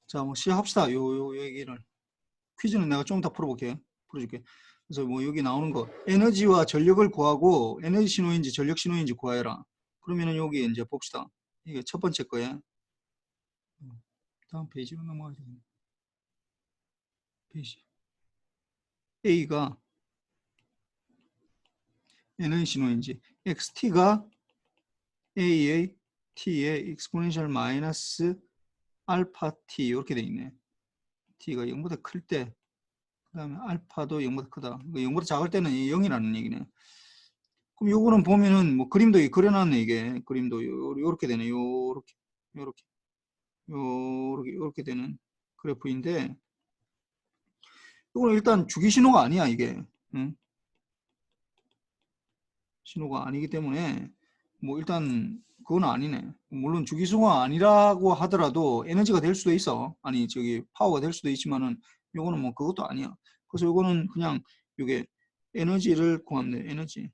자, 뭐 시작합시다. 요 얘기를. 퀴즈는 내가 좀 이따 풀어줄게. 그래서 뭐 여기 나오는 거 에너지와 전력을 구하고 에너지 신호인지 전력 신호인지 구하여라. 그러면은 여기 이제 봅시다. 이게 첫 번째 거야. 다음 페이지로 넘어가야 되겠네. 페이지. A가 에너지 신호인지 XT가 A의 T의 익스포넨셜 마이너스 알파 T 이렇게 돼 있네. T가 0보다 클 때, 그 다음에 알파도 0보다 크다. 0보다 작을 때는 0이라는 얘기네. 그럼 요거는 보면은 뭐 그림도 그려놨네. 이게 그림도 요렇게 되네. 요렇게 되는 그래프인데, 요거는 일단 주기 신호가 아니야 이게. 응? 신호가 아니기 때문에 뭐 일단 그건 아니네. 물론 주기 신호가 아니라고 하더라도 에너지가 될 수도 있어. 아니 저기 파워가 될 수도 있지만은 요거는 뭐 그것도 아니야. 그래서 요거는 그냥 요게 에너지를 구하면 돼. 에너지.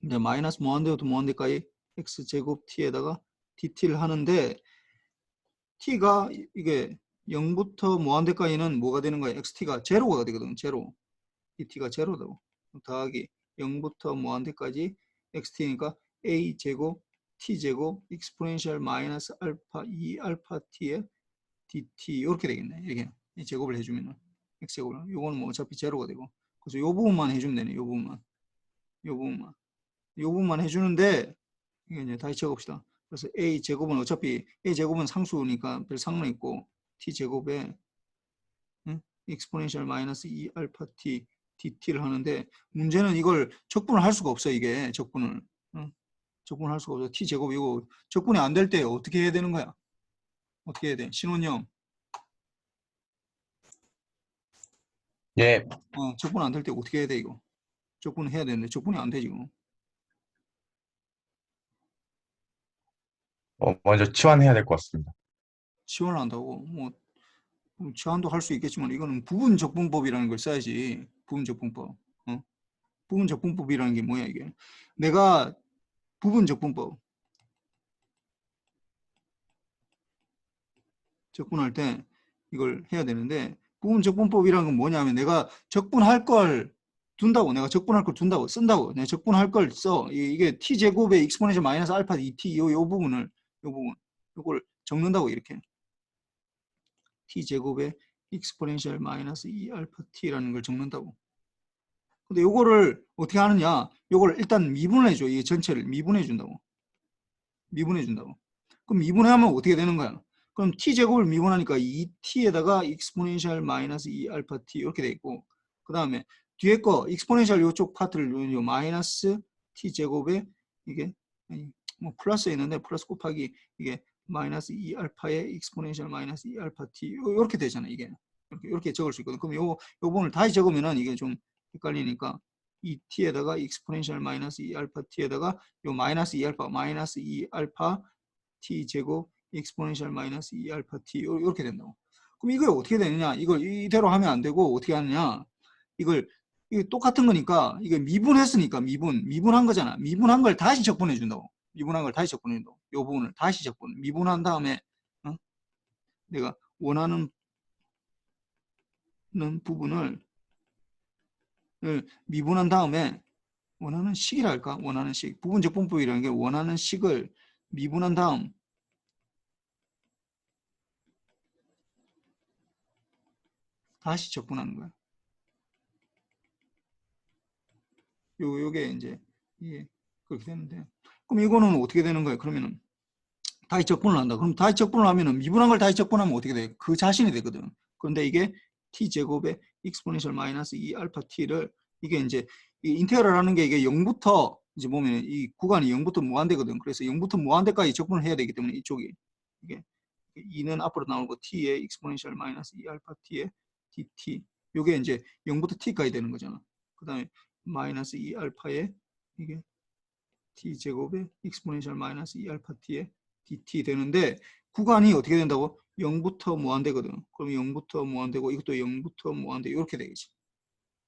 이제 마이너스 무한대부터 무한대까지 x제곱 t에다가 dt를 하는데, t가 이게 0부터 무한대까지는 뭐가 되는 거야? xt가 제로가 되거든. 제로. dt가 제로다고. 더하기 0부터 무한대까지 xt니까 a제곱 t제곱 익스포넨셜 마이너스 알파 2 알파 t에 dt 이렇게 되겠네. 이렇게 제곱을 해주면은 x제곱을. 요거는 뭐 어차피 제로가 되고. 그래서 요 부분만 해주면 되네. 요 부분만. 요 부분만 해주는데, 이게 이제 다시 적읍시다. 그래서 a 제곱은 어차피 a 제곱은 상수니까 별 상관 있고, t 제곱에 익스포넨셜 마이너스 2 알파 t dt를 하는데, 문제는 이걸 적분을 할 수가 없어. 이게 적분을 적분을 할 수가 없어. t 제곱 이거 적분이 안 될 때 어떻게 해야 되는 거야? 어떻게 해야 돼? 신원형. 예, 적분 안 될 때 어떻게 해야 돼 이거? 적분을 해야 되는데 적분이 안 돼 지금. 먼저 치환해야 될 것 같습니다. 지원을 한다고 뭐 제한도 할 수 있겠지만, 이거는 부분적분법이라는 걸 써야지. 부분적분법. 부분적분법이라는 게 뭐야 이게? 내가 부분적분법 적분할 때 이걸 해야 되는데, 부분적분법이라는 건 뭐냐면 내가 적분할 걸 둔다고. 내가 적분할 걸 둔다고 쓴다고. 내가 적분할 걸 써. 이게 t제곱의 익스포넨셜 마이너스 알파 2t 요 부분을 요 부분 요걸 적는다고. 이렇게 t제곱의 익스포넨셜 마이너스 2 알파 t라는 걸 적는다고. 근데 요거를 어떻게 하느냐? 요걸 일단 미분을 해줘. 이 전체를 미분해 준다고. 미분해 준다고. 그럼 미분하면 어떻게 되는 거야? 그럼 t제곱을 미분하니까 2t에다가 익스포넨셜 마이너스 2 알파 t 이렇게 돼 있고, 그 다음에 뒤에 거 익스포넨셜 요쪽 파트를 요 마이너스 t제곱에 이게 뭐 플러스 있는데 플러스 곱하기 이게 마이너스 2 알파의 익스포넨셜 마이너스 2 알파 t 이렇게 되잖아. 이게 이렇게 적을 수 있거든. 그럼 요 부분을 다시 적으면은 이게 좀 헷갈리니까 2t에다가 익스포넨셜 마이너스 2 알파 t에다가 요 마이너스 2 알파 마이너스 2 알파 t 제곱 익스포넨셜 마이너스 2 알파 t 이렇게 된다고. 그럼 이거 어떻게 되느냐? 이걸 이대로 하면 안 되고 어떻게 하느냐? 이걸 이게 똑같은 거니까, 이게 미분했으니까 미분한 거잖아. 미분한 걸 다시 적분해 준다고. 미분한 걸 다시 적분해 준다고. 요 부분을 다시 적분. 미분한 다음에 내가 원하는 부분을 미분한 다음에 원하는 식이랄까? 원하는 식. 부분적분법이라는 게 원하는 식을 미분한 다음 다시 적분하는 거야. 요게 이제 그렇게 되는데, 그럼 이거는 어떻게 되는 거예요? 그러면은 다시 적분을 한다. 그럼 다시 적분을 하면은 미분한 걸 다시 적분하면 어떻게 돼? 그 자신이 되거든. 그런데 이게 t 제곱의 익스포넨셜 마이너스 2 알파 t를 이게 이제 이 인테그랄하는 게 이게 0부터 이제 보면 이 구간이 0부터 무한대거든. 그래서 0부터 무한대까지 적분을 해야 되기 때문에 이쪽이 이게 2는 앞으로 나오고 t의 익스포넨셜 마이너스 2 알파 t의 dt 요게 이제 0부터 t까지 되는 거잖아. 그 다음에 마이너스 2 알파의 이게 t제곱의 익스포넨셜 마이너스 2 알파 t의 dt 되는데, 구간이 어떻게 된다고? 0부터 무한대거든. 그럼 0부터 무한대고 이것도 0부터 무한대 이렇게 되겠지.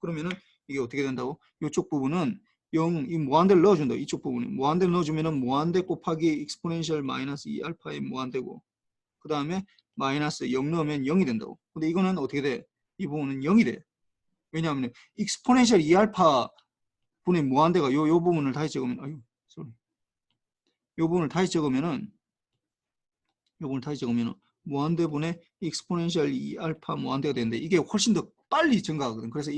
그러면은 이게 어떻게 된다고? 이쪽 부분은 0, 이 무한대를 넣어준다. 이쪽 부분에 무한대를 넣어주면은 무한대 곱하기 익스포넨셜 마이너스 2 알파의 무한대고, 그 다음에 마이너스 0 넣으면 0이 된다고. 근데 이거는 어떻게 돼? 이 부분은 0이 돼. 왜냐하면 익스포넨셜 2알파 분의 무한대가 요 부분을 다시 적으면 아유 쏘리. 요 부분을 다시 적으면은 무한대분의 익스포넨셜 2알파 무한대가 되는데 이게 훨씬 더 빨리 증가하거든. 그래서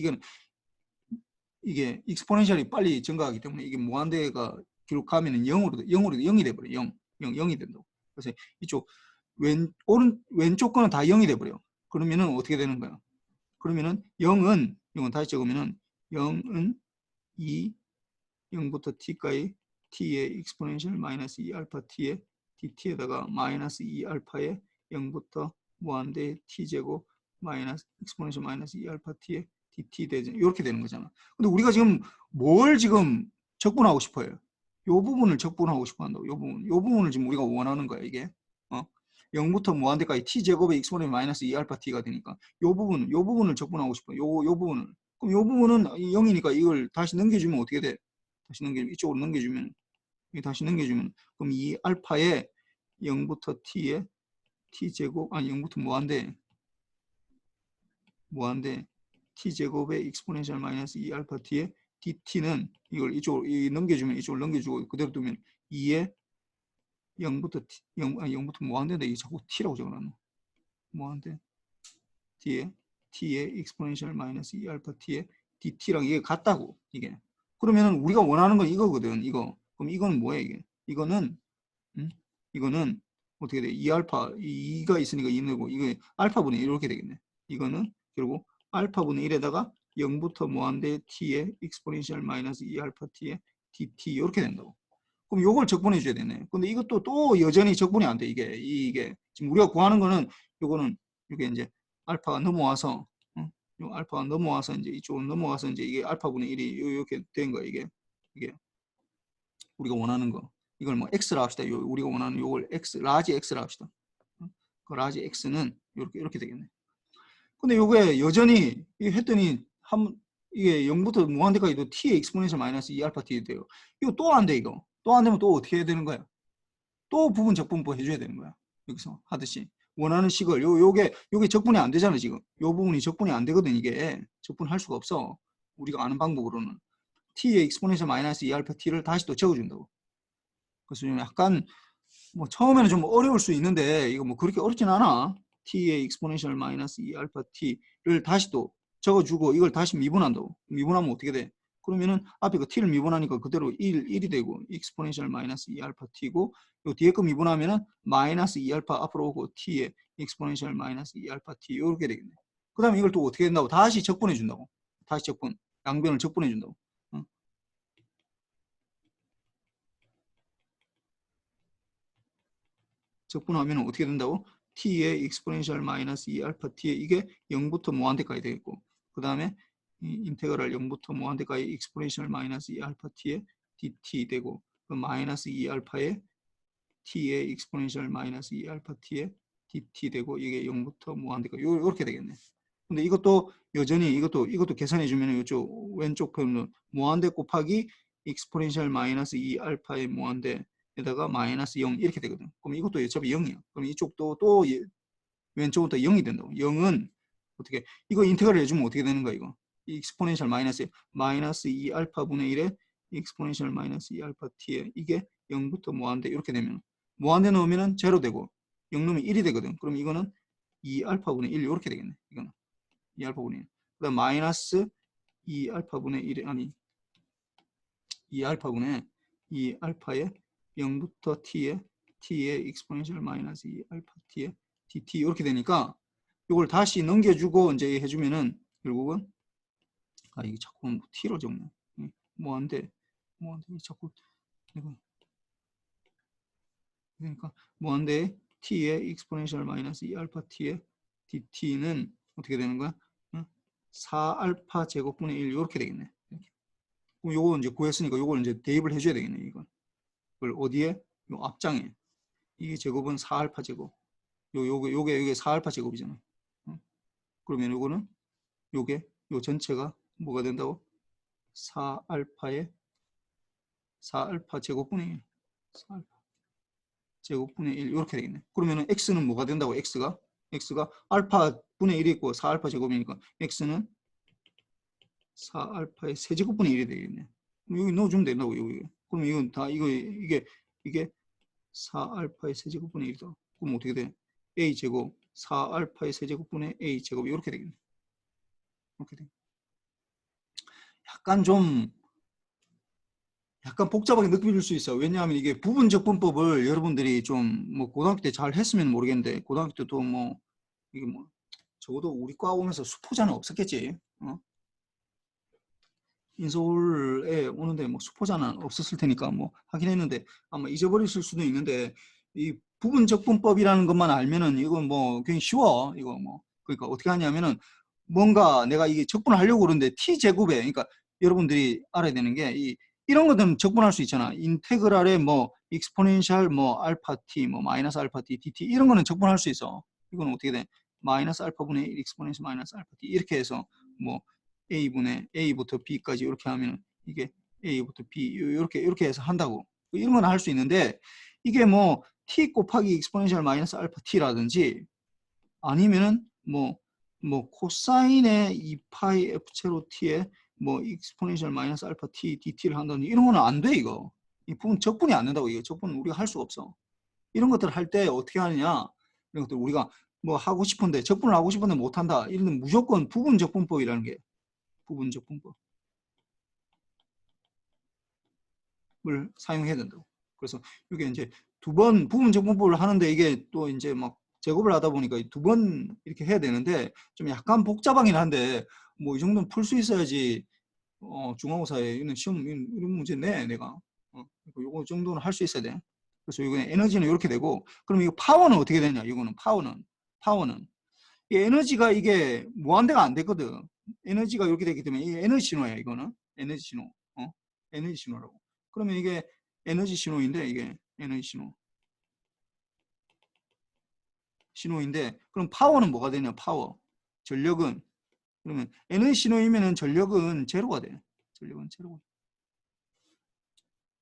이게 익스포넨셜이 빨리 증가하기 때문에 이게 무한대가 결국 가면은 0이 돼버려. 0이 된다고. 그래서 이쪽 왼쪽 거는 다 0이 돼버려. 그러면은 어떻게 되는 거야? 그러면은 0은 다시 적으면은 0은 0부터 t까지 t의 익스포넨셜 마이너스 2알파 t의 dt에다가 마이너스 2알파의 0부터 무한대 t제곱 마이너스 익스포넨셜 마이너스 2알파 t의 dt 대전 이렇게 되는 거잖아. 근데 우리가 지금 뭘 지금 적분하고 싶어요? 요 부분을 적분하고 싶어 한다고. 요 부분을 지금 우리가 원하는 거야, 이게. 0부터 무한대까지 t제곱의 익스포넨셜 마이너스 2알파 t가 되니까 요 부분을 적분하고 싶어. 요 부분을. 그럼 요 부분은 0이니까 이걸 다시 넘겨주면 어떻게 돼? 다시 넘겨주면 이쪽으로 넘겨주면 그럼 이 알파의 0부터 t의 t제곱 아니 0부터 무한대 t제곱의 익스포넨셜 마이너스 2알파 t의 dt는 이걸 이쪽으로 넘겨주면 이쪽으로 넘겨주고 그대로 두면 2의 0부터 무한대인데 이게 자꾸 t라고 적어놨네. 무한대 t의 익스포넨셜 마이너스 2알파 t의 dt랑 이게 같다고. 이게 그러면은 우리가 원하는 건 이거거든. 이거. 그럼 이거는 뭐야 이게? 이거는 어떻게 돼? 2알파 2가 있으니까 2는고 이거 알파분의 1 이렇게 되겠네. 이거는 결국 알파분의 1에다가 0부터 무한대 t의 익스포넨셜 마이너스 2알파 t의 dt 이렇게 된다고. 그럼 요걸 적분해 줘야 되네. 근데 이것도 또 여전히 적분이 안 돼. 이게 지금 우리가 구하는 거는 요거는 이게 이제 알파가 넘어와서 요 알파가 넘어와서 이제 이쪽으로 넘어가서 이제 이게 알파분의 1이 이렇게 된 거야. 이게 우리가 원하는 거. 이걸 뭐 x라 합시다. 우리가 원하는 요걸 라지 x라 합시다. 그 라지 x는 이렇게 되겠네. 근데 요게 여전히 했더니 이게 0부터 무한대까지도 t의 익스포넨셜 마이너스 2알파 t 돼요. 이거 또 안 돼. 이거 또 안 되면 또 어떻게 해야 되는 거야? 또 부분 적분법 해줘야 되는 거야. 여기서 하듯이 원하는 식을 요게 적분이 안 되잖아. 지금 요 부분이 적분이 안 되거든. 이게 적분할 수가 없어. 우리가 아는 방법으로는 t의 익스포넨셜 마이너스 2알파 t를 다시 또 적어준다고. 그래서 약간 뭐 처음에는 좀 어려울 수 있는데 이거 뭐 그렇게 어렵진 않아. t의 익스포넨셜 마이너스 2알파 t를 다시 또 적어주고 이걸 다시 미분한다고. 미분하면 어떻게 돼? 그러면은 앞에 그 t를 미분하니까 그대로 1이 되고 익스포넨셜 마이너스 2알파 t고 요 뒤에 거 미분하면은 마이너스 2알파 앞으로 오고 t의 익스포넨셜 마이너스 2알파 t 이렇게 되겠네. 그 다음에 이걸 또 어떻게 된다고? 다시 적분해 준다고. 다시 양변을 적분해 준다고. 적분하면 어떻게 된다고? t의 익스포넨셜 마이너스 2알파 t의 이게 0부터 무한대까지 되겠고 그 다음에 인테그랄 0부터 무한대까지 익스포넨셜 마이너스 2알파 t의 dt 되고 그 마이너스 2알파의 t의 익스포넨셜 마이너스 2알파 t의 dt 되고 이게 0부터 무한대까지 이렇게 되겠네. 근데 이것도 여전히 이것도 계산해 주면 이쪽 왼쪽 편은 무한대 곱하기 익스포넨셜 마이너스 2알파의 무한대 에다가 마이너스 0 이렇게 되거든. 그럼 이것도 어차피 0이야. 그럼 이쪽도 또 왼쪽부터 0이 된다고. 0은 어떻게 이거 인테그랄 해주면 어떻게 되는 거야 이거? 익스포넨셜 마이너스 2알파분의 1에 익스포넨셜 마이너스 2알파 t에 이게 0부터 무한대 이렇게 되면 무한대 넣으면 제로 되고 0 넣으면 1이 되거든. 그럼 이거는 2알파분의 1 이렇게 되겠네. 이거는 2알파분의 1. 그 다음 마이너스 2알파분의 1이 아니 2알파분의 2알파의 0부터 t의 익스포넨셜 마이너스 2알파 t의 dt 이렇게 되니까 이걸 다시 넘겨주고 이제 해주면은 결국은 이게 자꾸 t로 적네. 뭐한데 자꾸 이거 그러니까 뭐한데 t의 익스포넨셜 마이너스 2알파 t의 dt는 어떻게 되는 거야? 4알파 제곱분의 1 이렇게 되겠네. 그럼 요거 이제 구했으니까 요걸 이제 대입을 해줘야 되겠네. 이걸 어디에? 요 앞장에. 이게 제곱은 4알파 제곱. 요게 4알파 제곱이잖아. 그러면 요거는 요 전체가 뭐가 된다고? 4알파 제곱분의 1. 4알파 제곱분의 1 이렇게 되겠네. 그러면은 x는 뭐가 된다고? x가 x가 알파 분의 1이 있고 4알파 제곱이니까 x는 4알파의 세제곱분의 1이 되겠네. 여기 넣어주면 된다고 여기. 그럼 이건 다 이게 4알파의 세제곱분의 1이다. 그럼 어떻게 돼? a 제곱 4알파의 세제곱분의 a 제곱 이렇게 되겠네. 이렇게 돼. 약간 복잡하게 느껴질 수 있어. 왜냐하면 이게 부분적분법을 여러분들이 좀 뭐 고등학교 때 잘 했으면 모르겠는데 고등학교 때도 뭐 이게 뭐 적어도 우리 과 오면서 수포자는 없었겠지. 인서울에 오는데 뭐 수포자는 없었을 테니까 뭐 하긴 했는데 아마 잊어버렸을 수도 있는데 이 부분적분법이라는 것만 알면은 이건 뭐 굉장히 쉬워. 이거 뭐 그러니까 어떻게 하냐면은 뭔가 내가 이게 적분을 하려고 그러는데 t 제곱에 그러니까 여러분들이 알아야 되는 게 이런 것들은 적분할 수 있잖아. 인테그랄에 뭐 익스포넨셜 뭐 알파 t 뭐 마이너스 알파 t dt 이런 거는 적분할 수 있어. 이건 어떻게 돼? 마이너스 알파분의 1 익스포넨셜 마이너스 알파 t 이렇게 해서 뭐 a분의 a부터 b까지 이렇게 하면 이게 a부터 b 이렇게 해서 한다고. 이런 건 할 수 있는데 이게 뭐 t 곱하기 익스포넨셜 마이너스 알파 t라든지 아니면은 뭐 코사인의 2파이 f 제로 t에 뭐 익스포넨셜 마이너스 알파 t dt를 한다든지 이런 거는 안 돼 이거. 이 부분 적분이 안 된다고. 이거 적분 우리가 할 수가 없어. 이런 것들을 할 때 어떻게 하느냐, 이런 것들 우리가 뭐 하고 싶은데 적분을 하고 싶은데 못 한다. 이런 무조건 부분 적분법이라는 게 부분적분법을 사용해야 된다고. 그래서 이게 이제 두 번 부분적분법을 하는데 이게 또 이제 막 제곱을 하다 보니까 두 번 이렇게 해야 되는데 좀 약간 복잡하긴 한데 뭐 이 정도는 풀 수 있어야지 중간고사에 이런 시험 이런 문제 내 내가 요거 정도는 할 수 있어야 돼. 그래서 이거 에너지는 이렇게 되고 그럼 이거 파워는 어떻게 되냐? 이거는 파워는 이 에너지가 이게 무한대가 안 되거든. 에너지가 이렇게 되기 때문에 이 에너지 신호야. 이거는 에너지 신호. 에너지 신호라고. 그러면 이게 에너지 신호인데 이게 에너지 신호인데 그럼 파워는 뭐가 되냐? 파워. 전력은 그러면 에너지 신호이면은 전력은 제로가 돼. 전력은 제로가.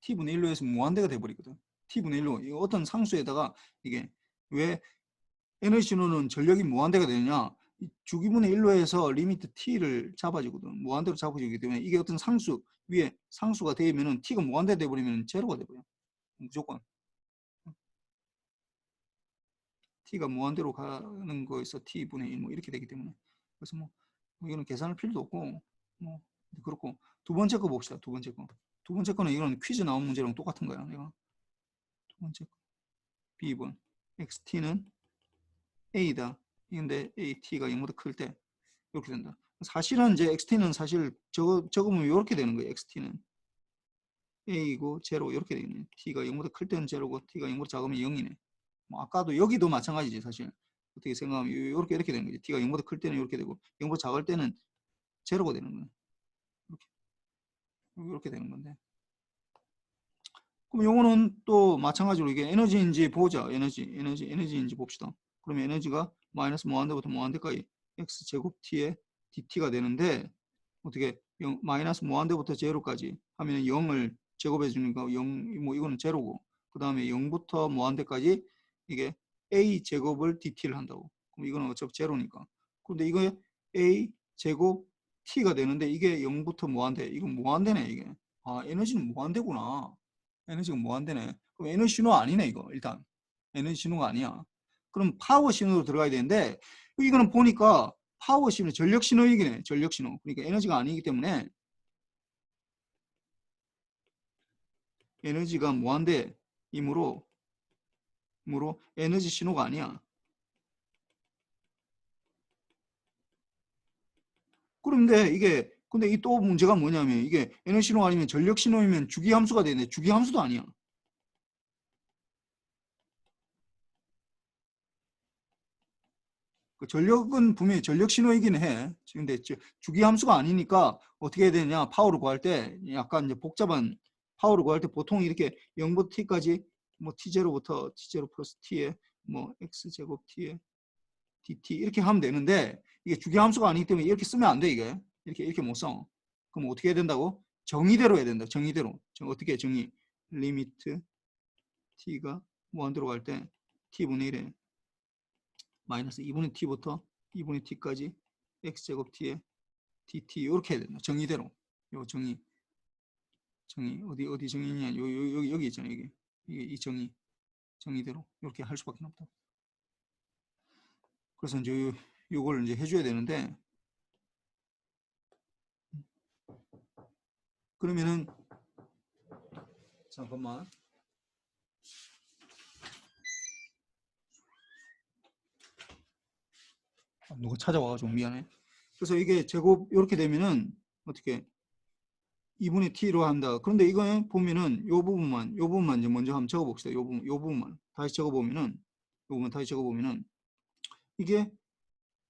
t분의 1로 해서 무한대가 돼 버리거든. t분의 1로 어떤 상수에다가 이게 왜 에너지 신호는 전력이 무한대가 되느냐? 주기분의 1로 해서 리미트 t를 잡아주거든. 무한대로 잡아주기 때문에 이게 어떤 상수 위에 상수가 되면은 t가 무한대 돼버리면 제로가 돼버려. 무조건 t가 무한대로 가는 거에서 t분의 1 뭐 이렇게 되기 때문에 그래서 뭐 이거는 계산할 필요도 없고 뭐 그렇고 두 번째 거 봅시다. 두 번째 거는 이건 퀴즈 나온 문제랑 똑같은 거야. 내가 두 번째 거 b번 xt는 a다. 근데 at가 0보다 클 때 이렇게 된다. 사실은 이제 xt는 사실 적으면 이렇게 되는 거예요. xt는 a이고 제로 이렇게 되겠네. t가 0보다 클 때는 제로고 t가 0보다 작으면 0이네. 뭐 아까도 여기도 마찬가지지 사실. 어떻게 생각하면 이렇게 되는 거지. t가 0보다 클 때는 이렇게 되고 0보다 작을 때는 제로가 되는 거야. 이렇게 되는 건데. 그럼 요거는 또 마찬가지로 이게 에너지인지 보자. 에너지인지 봅시다. 그러면 에너지가 마이너스 무한대부터 무한대까지 x제곱 t에 dt가 되는데 어떻게 마이너스 무한대부터 제로까지 하면 0을 제곱해 주니까 0, 뭐 이거는 제로고 그 다음에 0부터 무한대까지 이게 a 제곱을 dt를 한다고. 그럼 이거는 어차피 제로니까. 그런데 이거 a 제곱 t가 되는데 이게 0부터 무한대. 이건 무한대네 이게. 아 에너지는 무한대구나. 에너지가 무한대네. 그럼 에너지 신호 아니네 이거 일단. 에너지 신호가 아니야. 그럼 파워 신호로 들어가야 되는데 이거는 보니까 파워 신호, 전력 신호이기네. 전력 신호. 그러니까 에너지가 아니기 때문에 에너지가 무한대이므로 에너지 신호가 아니야. 그런데 이게 근데 이 또 문제가 뭐냐면 이게 에너지 신호가 아니면 전력 신호이면 주기 함수가 되네. 주기 함수도 아니야. 그 전력은 분명히 전력 신호이긴 해. 근데 주기 함수가 아니니까 어떻게 해야 되냐? 파워를 구할 때 약간 이제 복잡한 파워를 구할 때 보통 이렇게 0부터 t까지 뭐 t0부터 t0 플러스 t에 뭐 x제곱 t에 dt 이렇게 하면 되는데 이게 주기 함수가 아니기 때문에 이렇게 쓰면 안 돼 이게. 이렇게 못 써. 그럼 어떻게 해야 된다고? 정의대로 해야 된다. 정의대로. 어떻게 정의? 리미트 t가 무한대로 갈 때 t분의 1에 마이너스 2분의 t부터 2분의 t까지 x제곱 t에 dt 이렇게 해야 된다. 정의대로. 요 정의 어디 정의냐? 여기 있잖아요. 이게 이 정의대로 이렇게 할 수밖에 없다. 그래서 이제 요걸 이제 해줘야 되는데, 그러면은 잠깐만. 누가 찾아와가지고 미안해. 그래서 이게 제곱 이렇게 되면은 어떻게 2분의 t로 한다. 그런데 이거 보면은 요 부분만 이제 먼저 한번 적어봅시다. 요 부분만 다시 적어보면은 이게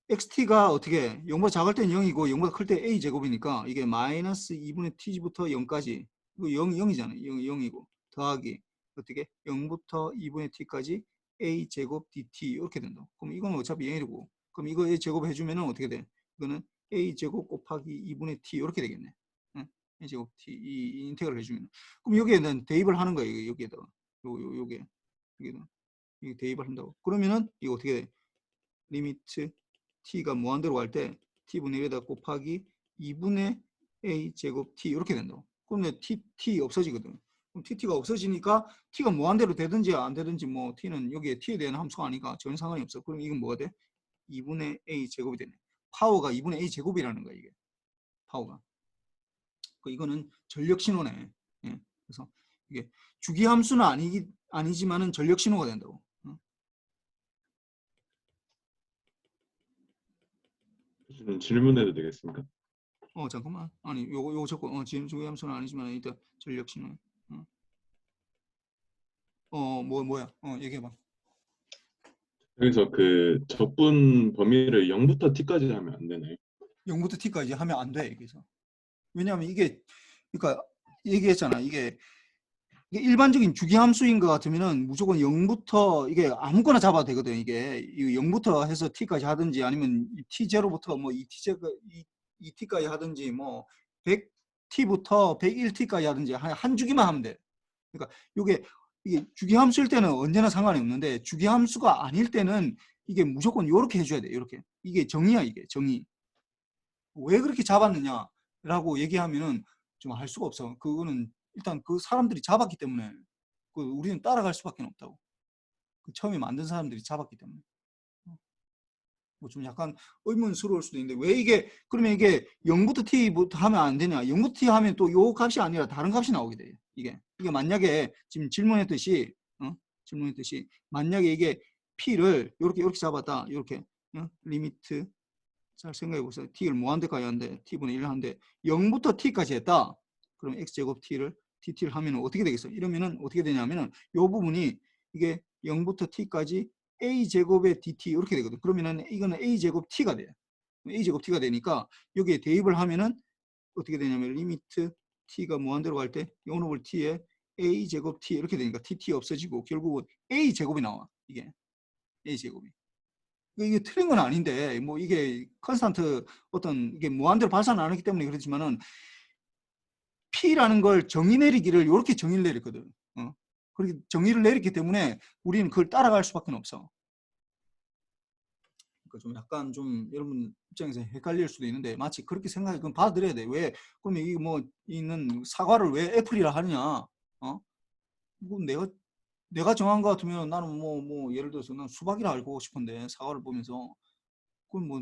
xt가 어떻게 0보다 작을 땐 0이고 0보다 클 때 a 제곱이니까 이게 마이너스 2분의 t부터 0까지 이거 0이잖아요. 0이고 더하기 어떻게 0부터 2분의 t까지 a 제곱 dt 이렇게 된다. 그럼 이건 어차피 0이고 그럼 이거 a 제곱 해주면은 어떻게 돼? 이거는 a 제곱 곱하기 2분의 t 이렇게 되겠네. 응? a 제곱 t 이 인테그럴 해주면 그럼 여기에는 대입을 하는 거예요. 여기에다가 여기에다 이게 대입을 한다고. 그러면은 이거 어떻게 돼? 리미트 t가 무한대로 갈 때 t분의 1에다 곱하기 2분의 a 제곱 t 이렇게 된다고. 그럼 t 없어지거든. 그럼 t가 없어지니까 t가 무한대로 되든지 안 되든지 뭐 t는 여기에 t에 대한 함수가 아니까 전혀 상관이 없어. 그럼 이건 뭐가 돼? 2분의 a 제곱이 되네. 파워가 2분의 a 제곱이라는 거야 이게. 파워가. 이거는 전력 신호네. 예. 그래서 이게 주기 함수는 아니지만은 전력 신호가 된다고. 질문해도 되겠습니까? 잠깐만. 아니, 요거 적고, 지금 주기 함수는 아니지만, 일단 전력 신호. 뭐야? 얘기해봐. 여기서 그 적분 범위를 0부터 t까지 하면 안 되나요? 0부터 t까지 하면 안 돼, 여기서. 왜냐하면 이게, 그러니까, 얘기했잖아. 이게 일반적인 주기 함수인 것 같으면은 무조건 0부터 이게 아무거나 잡아도 되거든. 이게 0부터 해서 t까지 하든지 아니면 t0부터 뭐 2t까지 하든지 뭐 100t부터 101t까지 하든지 한 주기만 하면 돼. 그러니까 이게 주기 함수일 때는 언제나 상관이 없는데 주기 함수가 아닐 때는 이게 무조건 이렇게 해줘야 돼. 이렇게. 이게 정의야. 이게 정의. 왜 그렇게 잡았느냐라고 얘기하면은 좀 할 수가 없어. 그거는 일단 그 사람들이 잡았기 때문에 우리는 따라갈 수밖에 없다고. 그 처음에 만든 사람들이 잡았기 때문에. 뭐 좀 약간 의문스러울 수도 있는데 왜 그러면 이게 0부터 t부터 하면 안 되냐? 0부터 t 하면 또 요 값이 아니라 다른 값이 나오게 돼요. 이게 만약에 지금 질문했듯이 만약에 이게 p를 이렇게 잡았다. 이렇게 리미트 잘 생각해 보세요. t를 무한대까지 하는데 t분의 1을 하는데 0부터 t까지 했다. 그럼 x제곱 t를 하면 어떻게 되겠어? 이러면은 어떻게 되냐면은 이 부분이 이게 0부터 t까지 a제곱의 dt 이렇게 되거든. 그러면은 이거는 a제곱 t가 돼. a제곱 t가 되니까 여기에 대입을 하면은 어떻게 되냐면 리미트 t가 무한대로 갈 때 0over t에 a제곱 t 이렇게 되니까 tt 없어지고 결국은 a제곱이 나와. 이게 a제곱이. 이게 틀린 건 아닌데 뭐 이게 컨스탄트 어떤 이게 무한대로 발산 안 하기 때문에 그렇지만은 P라는 걸 정의 내리기를 이렇게 정의를 내렸거든. 그렇게 정의를 내렸기 때문에 우리는 그걸 따라갈 수밖에 없어. 그러니까 좀 약간 좀 여러분 입장에서 헷갈릴 수도 있는데 마치 그렇게 생각해 그럼 받아들여야 돼. 왜? 그러면 이 뭐 있는 사과를 왜 애플이라 하느냐? 뭐 내가 정한 것 같으면 나는 뭐 예를 들어서 난 수박이라 알고 싶은데 사과를 보면서 그건 뭐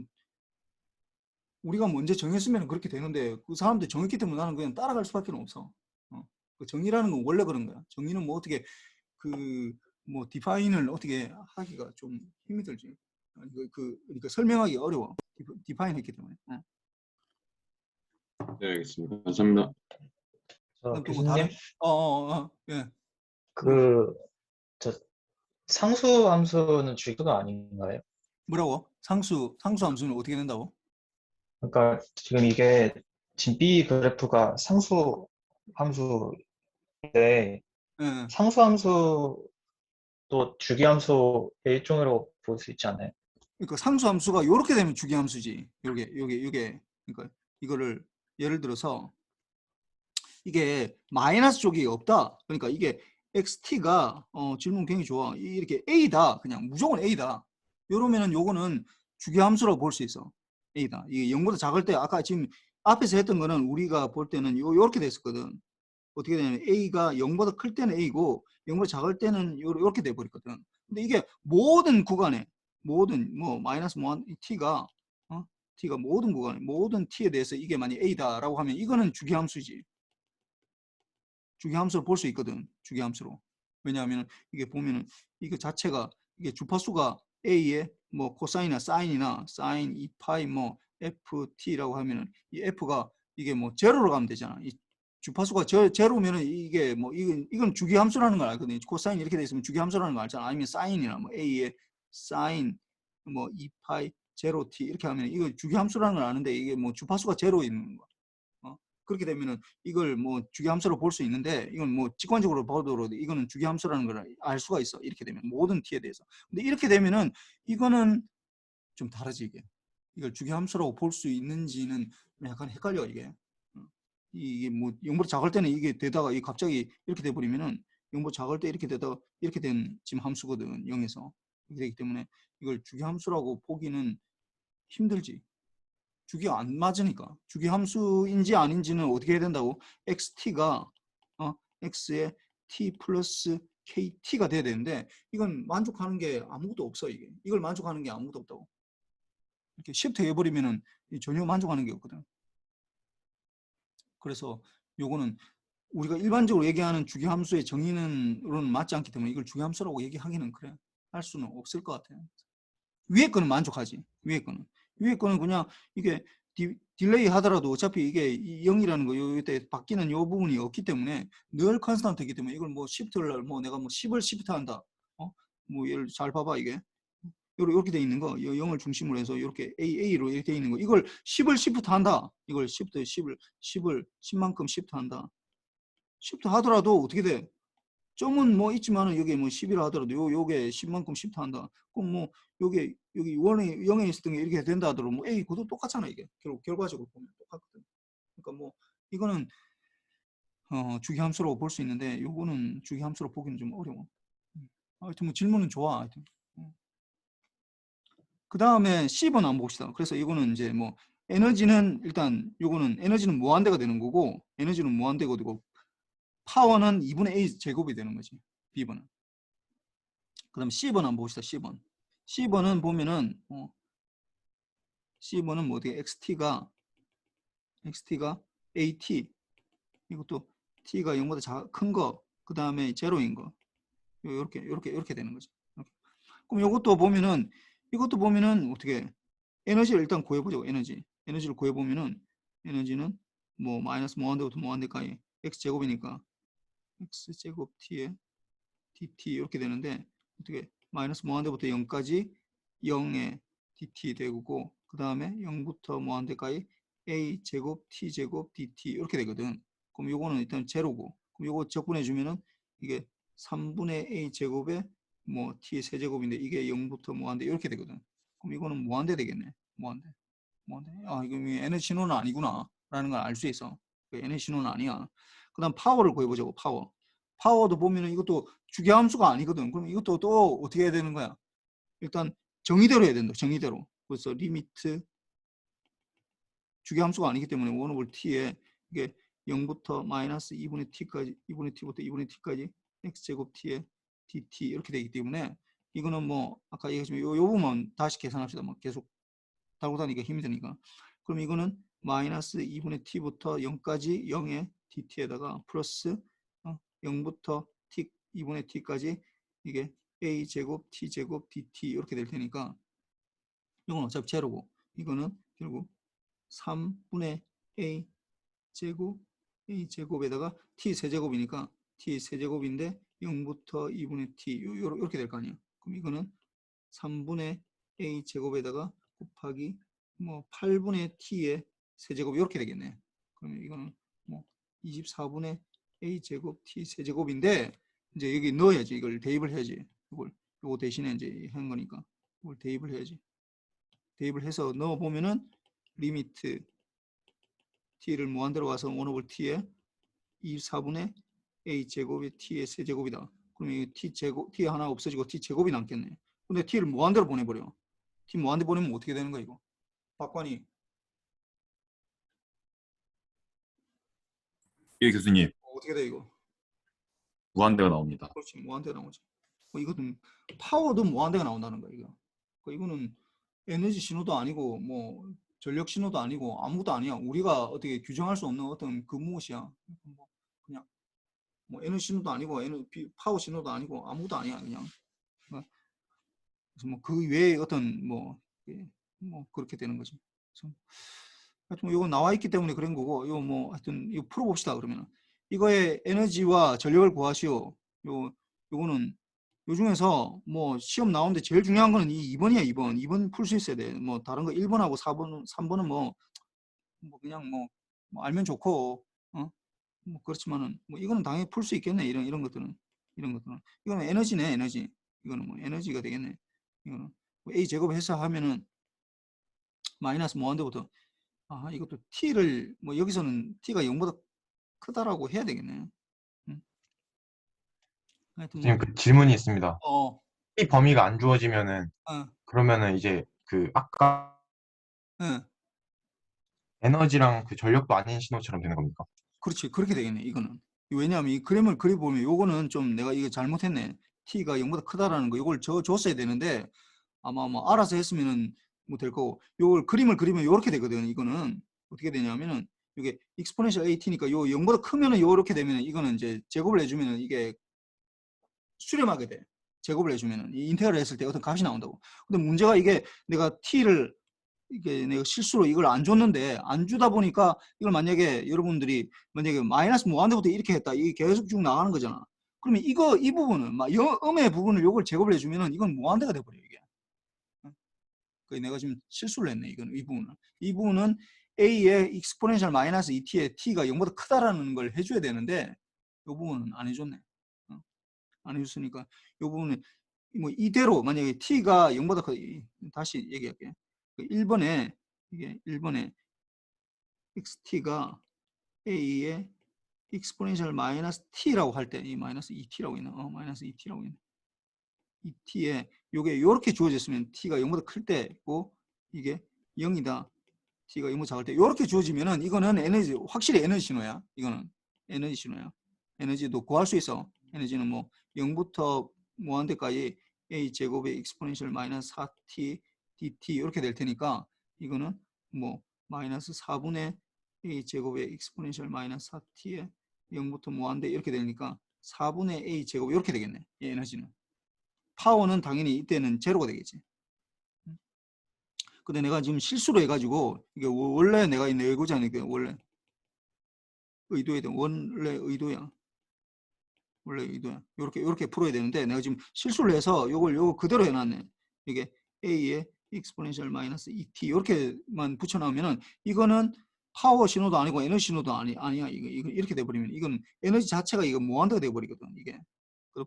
우리가 먼저 정했으면 그렇게 되는데 그 사람들이 정했기 때문에 나는 그냥 따라갈 수밖에 없어. 그 정의라는 건 원래 그런 거야. 정의는 뭐 어떻게 뭐 디파인을 어떻게 하기가 좀 힘이 들지. 그러니까 설명하기 어려워. 디파인 했기 때문에. 네, 알겠습니다. 감사합니다. 그럼 또뭐 교수님, 다른? 예. 그, 저, 상수 함수는 주기가 아닌가요? 뭐라고? 상수 함수는 어떻게 된다고? 그러니까 지금 이게 지금 B 그래프가 상수 함수인데 예. 상수 함수도 주기 함수의 일종으로 볼 수 있지 않아요? 그러니까 상수 함수가 이렇게 되면 주기 함수지. 요게 그러니까 이거를 예를 들어서 이게 마이너스 쪽이 없다. 그러니까 이게 xt가 질문 굉장히 좋아. 이렇게 a다. 그냥 무조건 a다. 이러면은 요거는 주기함수라고 볼 수 있어. A다. 이게 0보다 작을 때 아까 지금 앞에서 했던 거는 우리가 볼 때는 요렇게 됐었거든. 어떻게 되냐면 A가 0보다 클 때는 A고 0보다 작을 때는 요렇게 돼 버렸거든. 근데 이게 모든 구간에 모든 뭐 마이너스 뭐 T가 T가 모든 구간에 모든 T에 대해서 이게 만약 A다라고 하면 이거는 주기함수지. 주기함수로 볼 수 있거든. 주기함수로. 왜냐하면 이게 보면은 이거 자체가 이게 주파수가 A의 뭐 코사인이나 사인이나 사인 2파이 뭐 FT라고 하면은 이 F가 이게 뭐 제로로 가면 되잖아. 이 주파수가 제로면은 이게 뭐 이건 주기함수라는 걸 알거든. 코사인 이렇게 돼 있으면 주기함수라는 걸 알잖아. 아니면 사인이나 뭐 A의 사인 뭐 2파이 제로 T 이렇게 하면 이거 주기함수라는 걸 아는데 이게 뭐 주파수가 제로 있는 거. 그렇게 되면은 이걸 뭐 주기함수로 볼 수 있는데 이건 뭐 직관적으로 보더라도 이거는 주기함수라는 걸 알 수가 있어. 이렇게 되면 모든 t에 대해서. 근데 이렇게 되면은 이거는 좀 다르지 이게. 이걸 주기함수라고 볼 수 있는지는 약간 헷갈려 이게. 이게 뭐 0보다 작을 때는 이게 되다가 이 갑자기 이렇게 돼 버리면은 0보다 작을 때 이렇게 되다가 이렇게 된 지금 함수거든. 0에서. 이렇게 되기 때문에 이걸 주기함수라고 보기는 힘들지. 주기가 안 맞으니까 주기함수인지 아닌지는 어떻게 해야 된다고? xt가 x의 t 플러스 kt가 돼야 되는데 이건 만족하는 게 아무것도 없어. 이걸 만족하는 게 아무것도 없다고. 이렇게 시프트 해버리면은 전혀 만족하는 게 없거든. 그래서 요거는 우리가 일반적으로 얘기하는 주기함수의 정의는으로는 맞지 않기 때문에 이걸 주기함수라고 얘기하기는 그래 할 수는 없을 것 같아요. 위에 거는 만족하지. 위에 거는 그냥 이게 딜레이 하더라도 어차피 이게 0이라는 거 요때 바뀌는 요 부분이 없기 때문에 늘 컨스턴트이기 때문에 이걸 뭐 시프트를 뭐 내가 뭐 10을 시프트 한다. 뭐 얘를 잘 봐봐 이게. 이렇게 돼 있는 거 0을 중심으로 해서 이렇게 AA로 이렇게 돼 있는 거 이걸 10을 시프트 한다. 이걸 시프트 10만큼 시프트 한다. 시프트 하더라도 어떻게 돼? 점은 뭐 있지만은 여기 뭐 10이라 하더라도 요게 10만큼 시프트 한다. 그럼 뭐 여기 0에 있었던 게 이렇게 된다 하더라도 뭐 A 구도 똑같잖아 이게. 결과적으로 보면 똑같거든. 그러니까 뭐 이거는 주기함수로 볼 수 있는데 요거는 주기함수로 보기는 좀 어려워. 하여튼 뭐 질문은 좋아. 하여튼. 그 다음에 C번 한번 봅시다. 그래서 이거는 이제 뭐 에너지는 일단 요거는 에너지는 무한대가 되는 거고 에너지는 무한대가 되고 파워는 2분의 A 제곱이 되는 거지. B번은. 그 다음 C번 한번 봅시다. C번. C번은 보면은 C번은 뭐 어떻게 XT가 AT 이것도 T가 0보다 큰 거, 그 다음에 제로인 거 이렇게 되는 거죠. 이렇게. 그럼 이것도 보면은 어떻게 에너지를 일단 구해보죠. 에너지를 구해보면은 에너지는 뭐 마이너스 무한대부터 무한대까지 x제곱이니까 x제곱 t에 dt 이렇게 되는데 어떻게 마이너스 무한대부터 0까지 0에 dt 되고 그 다음에 0부터 무한대까지 a 제곱 t 제곱 dt 이렇게 되거든. 그럼 요거는 일단 제로고 그럼 요거 적분해 주면은 이게 3분의 a 제곱에 뭐 t 세제곱인데 이게 0부터 무한대 이렇게 되거든. 그럼 이거는 무한대 되겠네. 무한대. 아 이거 에너지 신호는 아니구나 라는 걸 알 수 있어. 에너지 신호는 아니야. 그 다음 파워를 구해보자고. 파워도 보면은 이것도 주기함수가 아니거든. 그럼 이것도 또 어떻게 해야 되는 거야? 일단 정의대로 해야 된다. 정의대로. 그래서 리미트 주기함수가 아니기 때문에 1 오버 t에 이게 0부터 마이너스 2분의 t까지 2분의 t부터 2분의 t까지 x제곱 t에 dt 이렇게 되기 때문에 이거는 뭐 아까 얘기했지만 요 부분 다시 계산합시다. 뭐 계속 달고 다니기가 힘드니까. 그럼 이거는 마이너스 2분의 t부터 0까지 0의 dt에다가 플러스 0부터 t 2분의 t까지 이게 a 제곱 t 제곱 dt 이렇게 될 테니까 이건 어차피 제로고 이거는 결국 3분의 a 제곱에다가 t 세제곱이니까 t 세제곱인데 0부터 2분의 t 이렇게 될 거 아니야. 그럼 이거는 3분의 a 제곱에다가 곱하기 뭐 8분의 t의 세제곱 이렇게 되겠네. 그러면 이거는 뭐 24분의 a 제곱 t 세제곱인데 이제 여기 넣어야지. 이걸 대입을 해야지. 요거 대신에 이제 한 거니까 이걸 대입을 해야지. 대입을 해서 넣어 보면은 리미트 t를 무한대로 가서 1 오버 t에 24분의 a 제곱의 t의 세제곱이다. 그러면 이 t 제곱 t 하나 없어지고 t 제곱이 남겠네. 근데 t를 무한대로 보내버려. t 무한대 보내면 어떻게 되는 거야 이거? 박관이 예, 교수님. 어떻게 돼 이거? 무한대가 나옵니다. 그렇지 무한대 나오지. 이거는 파워도 무한대가 나온다는 거야 이거. 이거는 에너지 신호도 아니고 뭐 전력 신호도 아니고 아무것도 아니야. 우리가 어떻게 규정할 수 없는 어떤 그 무엇이야. 뭐 그냥 뭐 에너지 신호도 아니고 파워 신호도 아니고 아무것도 아니야 그냥. 그래서 뭐 그 외에 어떤 뭐 그렇게 되는 거지. 그래서 하여튼 이거 나와 있기 때문에 그런 거고, 이거 뭐 하여튼 이거 풀어봅시다 그러면. 이거의 에너지와 전력을 구하시오. 요거는 요 중에서 뭐 시험 나오는데 제일 중요한 거는 이 2번이야 2번. 2번 풀 수 있어야 돼. 뭐 다른 거 1번하고 4번, 3번은 뭐 그냥 뭐 알면 좋고, 뭐 그렇지만은 뭐 이거는 당연히 풀 수 있겠네. 이런 것들은 이거는 에너지네 에너지. 이거는 뭐 에너지가 되겠네. 이거는 A 제곱 해서 하면은 마이너스 무한대부터 이것도 t를 뭐 여기서는 t가 0보다 크다라고 해야 되겠네. 하여튼 선생님, 그 질문이 있습니다. 어, 이 범위가 안 주어지면은 어, 그러면은 이제 그 아까 예, 에너지랑 그 전력도 아닌 신호처럼 되는 겁니까? 그렇지 그렇게 되겠네. 이거는 왜냐하면 이 그림을 그려보면 요거는 좀 내가 이거 잘못했네. t가 0보다 크다라는 거 요걸 줬어야 되는데 아마 뭐 알아서 했으면은 뭐 될 거고 요걸 그림을 그리면 요렇게 되거든. 이거는 어떻게 되냐면은 이게 exponential at니까 요 0보다 크면은 요렇게 되면은 이거는 이제 제곱을 해주면은 이게 수렴하게 돼. 제곱을 해주면은 이 인테그럴 했을 때 어떤 값이 나온다고. 근데 문제가 이게 내가 t를 이게 내가 실수로 이걸 안 줬는데 안 주다 보니까 이걸 만약에 여러분들이 만약에 마이너스 무한대부터 이렇게 했다. 이게 계속 쭉 나가는 거잖아. 그러면 이 부분은 막 음의 부분을 요걸 제곱을 해주면은 이건 무한대가 돼버려 이게. 내가 지금 실수를 했네. 이건 이 부분은 a의 exponential 마이너스 2t의 t가 0보다 크다라는 걸 해줘야 되는데 이 부분은 안 해줬네. 안 해줬으니까 이 부분은 뭐 이대로 만약에 t가 0보다 다시 얘기할게. 1번에 이게 1번에 xt가 a의 exponential 마이너스 t라고 할 때 이 마이너스 2t라고 있나? 마이너스 2t라고 있네. 2t에 요게 이렇게 주어졌으면 t가 0보다 클 때고 이게 0이다. t가 0보다 작을 때 이렇게 주어지면은 이거는 에너지 확실히 에너지 신호야. 이거는 에너지 신호야. 에너지도 구할 수 있어. 에너지는 뭐 0부터 무한대까지 a 제곱의 exponential 마이너스 4t dt 이렇게 될 테니까 이거는 뭐 마이너스 4분의 a 제곱의 exponential 마이너스 4t에 0부터 무한대 이렇게 되니까 4분의 a 제곱 이렇게 되겠네. 이 에너지는. 파워는 당연히 이때는 제로가 되겠지. 근데 내가 지금 실수로 해가지고 이게 원래 내가 내고자 하는 게 원래 의도야 돼. 원래 의도야. 원래 의도야. 요렇게 풀어야 되는데 내가 지금 실수를 해서 요거 그대로 해놨네. 이게 a의 exponential 마이너스 2t 이렇게만 붙여놓으면은 이거는 파워 신호도 아니고 에너지 신호도 아니야. 이거 이렇게 돼버리면 이건 에너지 자체가 이거 무한대가 돼버리거든. 이게.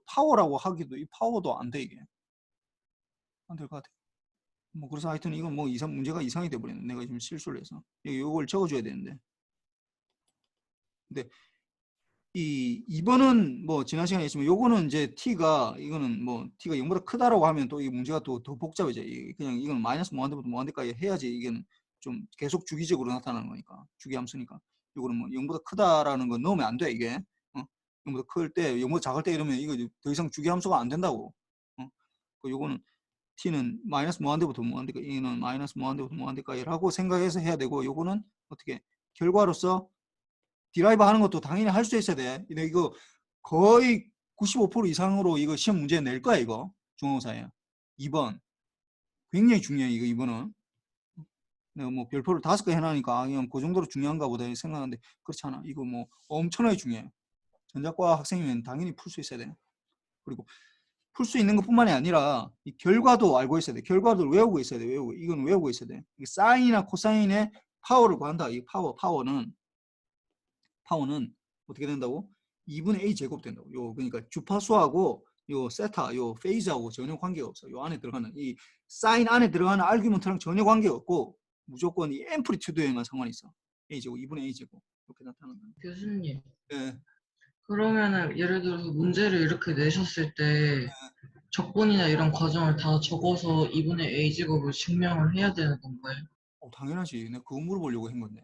파워라고 하기도 이 파워도 안 돼 이게. 안 될 것 같아. 뭐 그래서 하여튼 이건 뭐 문제가 이상이 돼버리네. 내가 지금 실수를 해서 이걸 적어줘야 되는데. 근데 이 2번은 뭐 지난 시간에 했지만 요거는 이제 이거는 뭐 t가 0보다 크다라고 하면 또 이 문제가 또 더 복잡해져. 그냥 이건 마이너스 무한대부터 무한대까지 해야지 이게는 좀 계속 주기적으로 나타나는 거니까 주기함수니까. 요거는 뭐 0보다 크다라는 거 넣으면 안 돼 이게. 0보다 클 때, 0보다 작을 때 이러면 이거 더 이상 주기함수가 안 된다고. 요거는 t는 마이너스 무한대부터 무한대까지, 이는 마이너스 무한대부터 무한대까지라고 생각해서 해야 되고, 요거는 어떻게 결과로서 디라이브 하는 것도 당연히 할 수 있어야 돼. 근데 이거 거의 95% 이상으로 이거 시험 문제 낼 거야 이거 중간고사에. 2번 굉장히 중요해 이거 2번은. 내가 뭐 별표를 5개 해놔니까 그냥 그 정도로 중요한가 보다 생각하는데 그렇지 않아. 이거 뭐 엄청나게 중요해. 전자과 학생이면 당연히 풀 수 있어야 돼. 그리고 풀 수 있는 것뿐만이 아니라 이 결과도 알고 있어야 돼. 결과도 외우고 있어야 돼. 이건 외우고 있어야 돼. 사인이나 코사인의 파워를 구한다. 이 파워는 어떻게 된다고? 2분의 a 제곱 된다고. 그러니까 주파수하고 요 세타, 요 페이즈하고 전혀 관계가 없어. 요 안에 들어가는 이 사인 안에 들어가는 아르규먼트랑 전혀 관계가 없고 무조건 이 앰플리튜드에만 상관이 있어. a 제곱, 2분의 a 제곱 이렇게 나타나는 거야. 교수님, 네. 그러면은 예를 들어서 문제를 이렇게 내셨을 때 적분이나 이런 과정을 다 적어서 2분의 a 제곱을 증명을 해야 되는 건가요? 당연하지. 내가 그거 물어보려고 한 건데.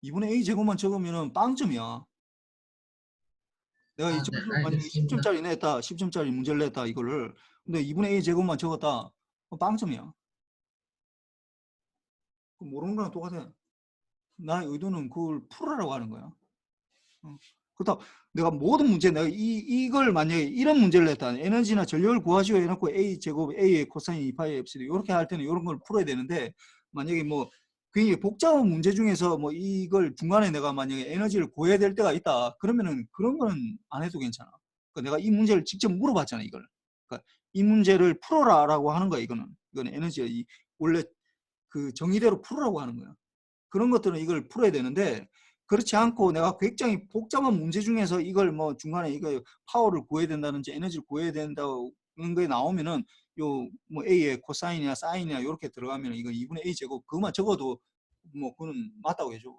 2분의 a 제곱만 적으면은 빵점이야. 내가 이 아, 네, 점수 만약에 알겠습니다. 10점짜리 냈다, 10점짜리 문제를 냈다 이거를. 근데 2분의 a 제곱만 적었다, 빵점이야. 모르는 거랑 똑같아. 나의 의도는 그걸 풀으라고 하는 거야. 그렇다 내가 모든 문제 내가 이걸 만약에 이런 문제를 냈다, 에너지나 전력을 구하시오 해놓고 a 제곱 a의 코사인 2파이 엡시드 이렇게 할 때는 이런 걸 풀어야 되는데, 만약에 뭐 굉장히 복잡한 문제 중에서 뭐 이걸 중간에 내가 만약에 에너지를 구해야 될 때가 있다 그러면은 그런 거는 안 해도 괜찮아. 그러니까 내가 이 문제를 직접 물어봤잖아 이걸. 그러니까 이 문제를 풀어라라고 하는 거야. 이거는 에너지가 원래 그 정의대로 풀으라고 하는 거야. 그런 것들은 이걸 풀어야 되는데, 그렇지 않고 내가 굉장히 복잡한 문제 중에서 이걸 뭐 중간에 이거 파워를 구해야 된다든지 에너지를 구해야 된다는 거에 나오면은 요 뭐 a의 코사인이나 사인이나 이렇게 들어가면 이거 2분의 a 제곱 그것만 적어도 뭐 그거는 맞다고 해줘.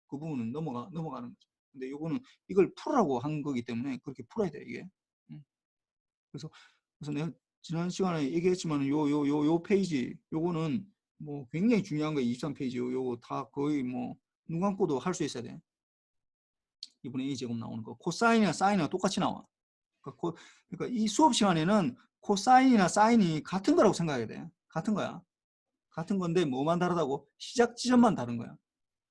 그 부분은 넘어가는 거죠. 근데 요거는 이걸 풀으라고 한 거기 때문에 그렇게 풀어야 돼 이게. 그래서 내가 지난 시간에 얘기했지만 요 페이지 요거는 뭐 굉장히 중요한 거 23페이지 요거 다 거의 뭐 눈 감고도 할 수 있어야 돼. 2분의 a 제곱 나오는 거 코사인이나 사인이나 똑같이 나와. 그러니까 이 수업 시간에는 코사인이나 사인이 같은 거라고 생각해야 돼. 같은 거야. 같은 건데 뭐만 다르다고? 시작 지점만 다른 거야.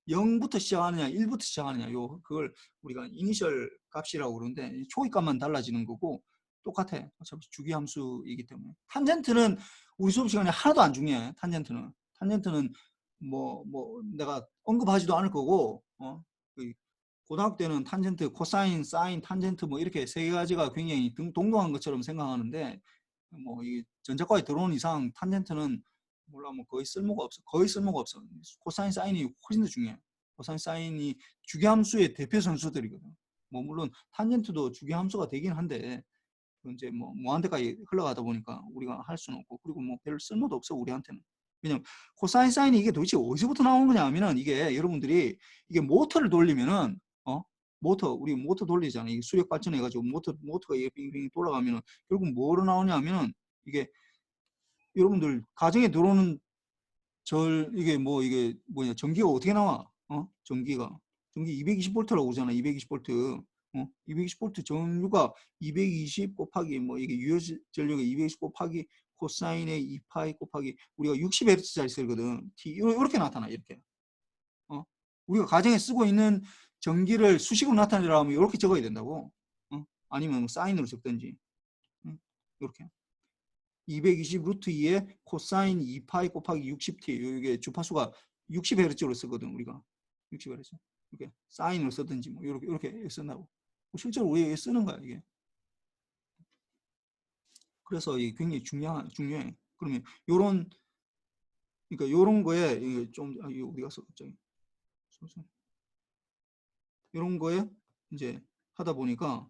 0부터 시작하느냐 1부터 시작하느냐 그걸 우리가 이니셜 값이라고 그러는데 초기값만 달라지는 거고 똑같아. 어차피 주기함수이기 때문에. 탄젠트는 우리 수업 시간에 하나도 안 중요해. 탄젠트는 뭐 내가 언급하지도 않을 거고, 고등학교 때는 탄젠트, 코사인, 사인, 탄젠트 뭐 이렇게 세 가지가 굉장히 동등한 것처럼 생각하는데, 뭐 이 전자과에 들어오는 이상 탄젠트는 몰라 뭐 거의 쓸모가 없어. 코사인, 사인이 훨씬 더 중요해. 코사인, 사인이 주기함수의 대표 선수들이거든. 뭐 물론 탄젠트도 주기함수가 되긴 한데 이제 뭐 무한대까지 흘러가다 보니까 우리가 할 수는 없고, 그리고 뭐 별 쓸모도 없어 우리한테는. 왜냐면 코사인, 사인이 이게 도대체 어디서부터 나오는 거냐 하면은, 이게 여러분들이 이게 모터를 돌리면은 우리 모터 돌리잖아. 이게 수력 발전해가지고 모터가 이게 빙빙 돌아가면은 결국 뭐로 나오냐 하면은, 이게 여러분들 가정에 들어오는 이게 뭐냐 전기가 어떻게 나와? 전기 220V라고 그러잖아. 220V. 220V 전류가 220 곱하기 뭐 이게 유효 전력의 220 곱하기 코사인의 2파이 곱하기 우리가 60Hz짜리 쓰거든. 이렇게 나타나. 이렇게. 우리가 가정에 쓰고 있는 전기를 수식으로 나타내려면 이렇게 적어야 된다고. 아니면 사인으로 적든지. 이렇게. 220 루트 2에 코사인 2파이 곱하기 60t. 이게 주파수가 60Hz로 쓰거든 우리가. 60Hz. 이렇게 사인으로 쓰든지 뭐 이렇게 쓴다고. 실제로 우리가 쓰는 거야 이게. 그래서 이게 굉장히 중요해. 그러면 요런 거에 이게 좀 이거 어디 갔어 갑자기. 이런 거에 이제 하다 보니까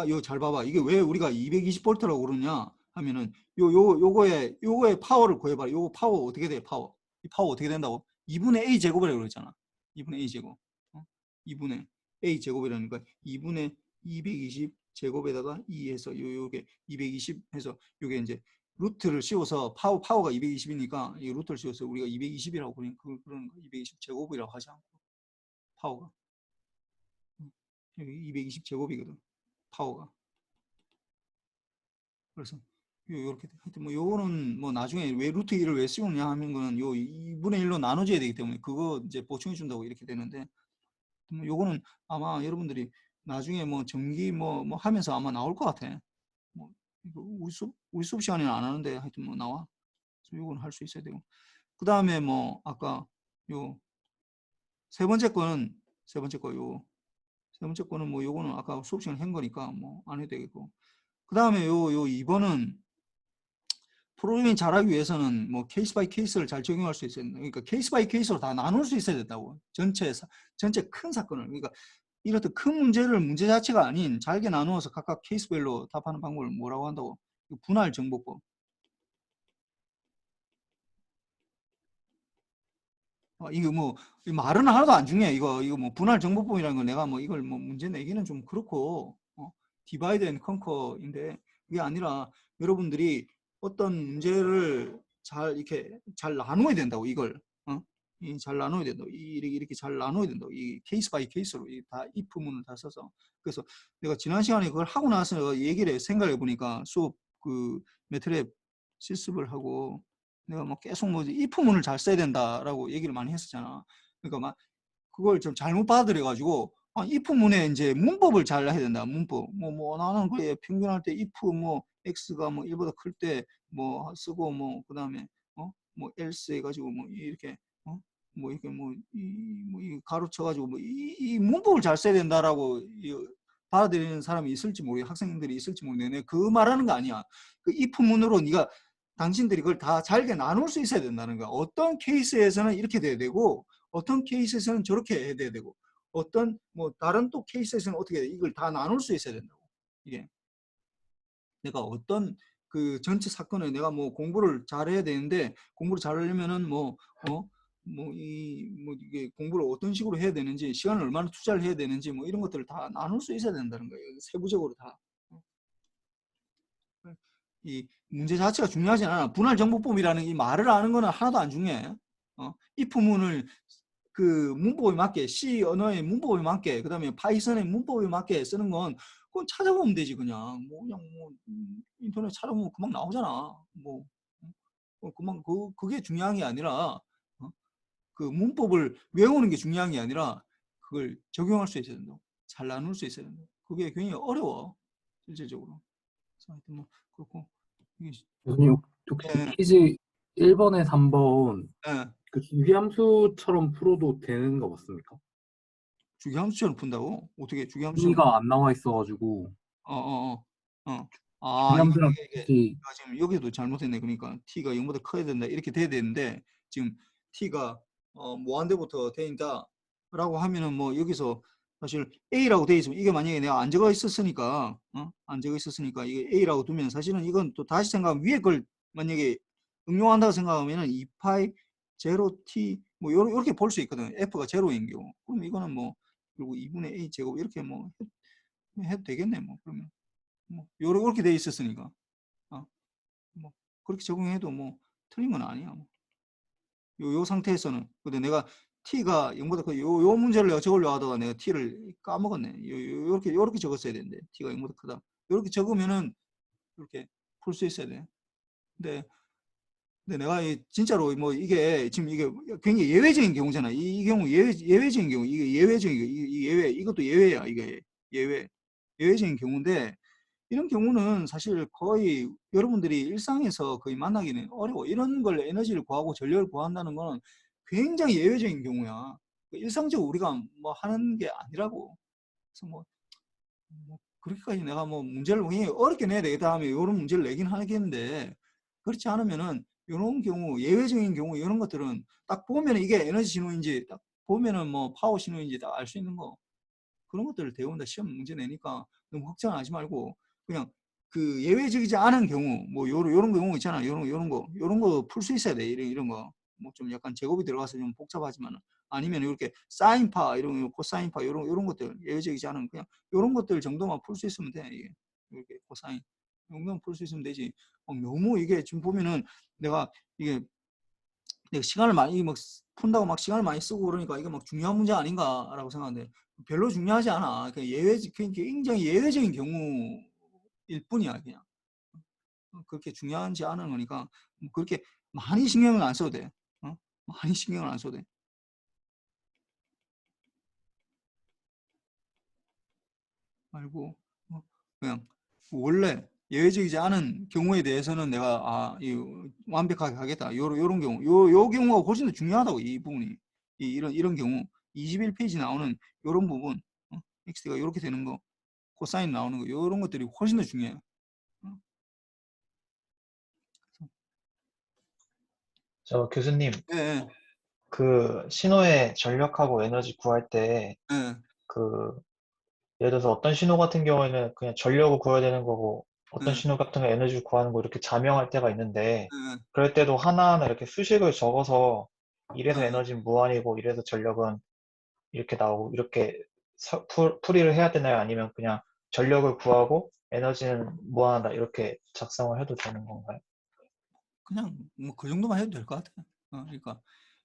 이거 잘 봐봐. 이게 왜 우리가 220V라고 그러냐 하면은 요거의 파워를 구해봐. 요거 파워 어떻게 돼? 이 파워 어떻게 된다고? 2분의 a 제곱이라고 그랬잖아. 2분의 a 제곱. 2분의 a 제곱이라니까 2분의 220 제곱에다가 2해서 요게 220 해서 요게 이제 루트를 씌워서 파워가 220이니까 이 루트를 씌워서 우리가 220이라고 그러는 거. 220 제곱이라고 하지 않고 파워가 220 제곱이거든. 파워가. 그래서 요렇게 하여튼 뭐 요거는 뭐 나중에 왜 루트 2를 왜 씌우느냐 하는 거는 요 2분의 1로 나눠져야 되기 때문에 그거 이제 보충해 준다고 이렇게 되는데, 요거는 아마 여러분들이 나중에 뭐 전기 뭐 하면서 아마 나올 것 같아. 뭐 이거 우리 수업 시간에는 안 하는데 하여튼 뭐 나와. 그래서 요거는 할 수 있어야 되고. 그 다음에 뭐 아까 요 세 번째 거는 뭐 요거는 아까 수업 시간에 한 거니까 뭐 안 해도 되겠고. 그 다음에 요 2번은 프로그래밍 잘하기 위해서는 뭐 케이스 바이 케이스를 잘 적용할 수 있어야 된다. 그러니까 케이스 바이 케이스로 다 나눌 수 있어야 된다고. 전체 큰 사건을. 그러니까 이렇듯 큰 문제를 문제 자체가 아닌 잘게 나누어서 각각 케이스별로 답하는 방법을 뭐라고 한다고? 분할 정보법. 이거 뭐 이 말은 하나도 안 중요해. 이거 뭐 분할 정보법이라는 거 내가 뭐 이걸 뭐 문제 내기는 좀 그렇고 디바이드 앤 컨커인데 그게 아니라 여러분들이 어떤 문제를 잘 이렇게 잘 나눠야 된다고 이걸 잘 나눠야 된다고 이렇게 잘 나눠야 된다고 이 케이스 바이 케이스로 다 if문을 다 써서 그래서 내가 지난 시간에 그걸 하고 나서 얘기를 생각해 보니까 수업 그 매트랩 실습을 하고 내가 뭐 계속 뭐 if문을 잘 써야 된다라고 얘기를 많이 했었잖아. 그러니까 막 그걸 좀 잘못 받아들여가지고 if문에 이제 문법을 잘 해야 된다. 문법. 뭐 나는 그래 평균할 때 if 뭐 x가 뭐 1보다 클 때 뭐 쓰고 뭐 그다음에 뭐 else 해가지고 뭐 이렇게 뭐 이렇게 이 가로 쳐가지고 뭐 이 문법을 잘 써야 된다라고 받아들이는 사람이 있을지 모르겠 학생들이 있을지 모르겠네. 그 말하는 거 아니야. 그 if문으로 네가 당신들이 그걸 다 잘게 나눌 수 있어야 된다는 거야. 어떤 케이스에서는 이렇게 돼야 되고 어떤 케이스에서는 저렇게 해야 되고 어떤 뭐 다른 또 케이스에서는 어떻게 돼. 이걸 다 나눌 수 있어야 된다고. 이게 내가 어떤 그 전체 사건을 내가 뭐 공부를 잘해야 되는데 공부를 잘하려면은 뭐 이게 공부를 어떤 식으로 해야 되는지 시간을 얼마나 투자를 해야 되는지 뭐 이런 것들을 다 나눌 수 있어야 된다는 거예요. 세부적으로 다. 이 문제 자체가 중요하지 않아. 분할정보법이라는 이 말을 아는 거는 하나도 안 중요해. if문을 그 문법에 맞게 C 언어의 문법에 맞게 그다음에 파이썬의 문법에 맞게 쓰는 건 그건 찾아보면 되지 그냥 그냥 뭐 인터넷 찾아보면 금방 나오잖아. 뭐 금방 그게 중요한 게 아니라 그 문법을 외우는 게 중요한 게 아니라 그걸 적용할 수 있어야 된다. 잘 나눌 수 있어야 된다. 그게 굉장히 어려워 실질적으로. 그래서 하여튼 뭐 그렇고 교수님 혹시 예, 퀴즈 1번에 3번 예. 그 주기함수처럼 풀어도 되는 거 맞습니까? 주기함수처럼 푼다고? 어떻게 주기함수처럼? T가 안 나와 있어가지고 주기함수랑 이게 같이 지금 여기도 잘못했네. 그러니까 t가 0보다 커야 된다 이렇게 돼야 되는데 지금 t가 무한대부터 돼 있다라고 하면은 뭐 여기서 사실 a라고 돼 있으면 이게 만약에 내가 안 적어 있었으니까 안 적어 있었으니까 이게 a라고 두면 사실은 이건 또 다시 생각하면 위에 걸 만약에 응용한다고 생각하면은 2파이 0t 뭐 요렇게 볼 수 있거든. f가 제로인 경우. 그럼 이거는 뭐 그리고 2분의 a 제곱 이렇게 뭐 해도 되겠네. 뭐 그러면 뭐 요렇게 돼 있었으니까 뭐 그렇게 적용해도 뭐 틀린 건 아니야. 뭐. 요 상태에서는 근데 내가 t가 0보다 요 문제를 내가 적으려고 하다가 내가 t를 까먹었네. 요렇게 적었어야 되는데 t가 0보다 크다. 요렇게 적으면은 이렇게 풀 수 있어야 돼. 근데 내가 진짜로 뭐 이게 지금 이게 굉장히 예외적인 경우잖아. 이 경우 예외적인 경우 이게 예외적인 이 예외 이것도 예외야. 이게 예외적인 경우인데 이런 경우는 사실 거의 여러분들이 일상에서 거의 만나기는 어려워. 이런 걸 에너지를 구하고 전력을 구한다는 거는 굉장히 예외적인 경우야. 일상적으로 우리가 뭐 하는 게 아니라고. 그래서 뭐 그렇게까지 내가 뭐 문제를 굉장히 어렵게 내야 되겠다 하면 이런 문제를 내긴 하겠는데 그렇지 않으면은 이런 경우 예외적인 경우 이런 것들은 딱 보면 이게 에너지 신호인지 딱 보면은 뭐 파워 신호인지 딱 알 수 있는 거 그런 것들을 대운다 시험 문제 내니까 너무 걱정하지 말고 그냥 그 예외적이지 않은 경우 뭐 요런 경우 있잖아. 요런 거 풀 수 있어야 돼. 이런 거. 뭐 좀 약간 제곱이 들어가서 좀 복잡하지만 아니면 이렇게 사인파 이런 코사인파 요런 것들 예외적이지 않은 그냥 요런 것들 정도만 풀 수 있으면 돼. 이게 이렇게 코사인 정도만 풀 수 있으면 되지. 너무 이게 지금 보면은 내가 시간을 많이 막 푼다고 막 시간을 많이 쓰고 그러니까 이게 막 중요한 문제 아닌가라고 생각하는데 별로 중요하지 않아. 굉장히 예외적인 경우일 뿐이야. 그냥 그렇게 중요하지 않은 거니까 그렇게 많이 신경을 안 써도 돼. 많이 신경을 안 써도 돼. 말고 그냥 원래 예외적이지 않은 경우에 대해서는 내가 완벽하게 하겠다. 요런 경우 요 경우가 훨씬 더 중요하다고 이 부분이 이런 경우 21페이지 나오는 요런 부분 x가 이렇게 되는 거 코사인 나오는 거 요런 것들이 훨씬 더 중요해요. 저 교수님, 예, 그 신호의 전력하고 에너지 구할 때, 예, 그, 예를 들어서 어떤 신호 같은 경우에는 그냥 전력을 구해야 되는 거고, 어떤 예, 신호 같은 거 에너지를 구하는 거 이렇게 자명할 때가 있는데, 예, 그럴 때도 하나하나 이렇게 수식을 적어서 이래서 네. 에너지는 무한이고 이래서 전력은 이렇게 나오고 이렇게 풀이를 해야 되나요? 아니면 그냥 전력을 구하고 에너지는 무한하다 이렇게 작성을 해도 되는 건가요? 그냥 뭐 그 정도만 해도 될 것 같아. 그러니까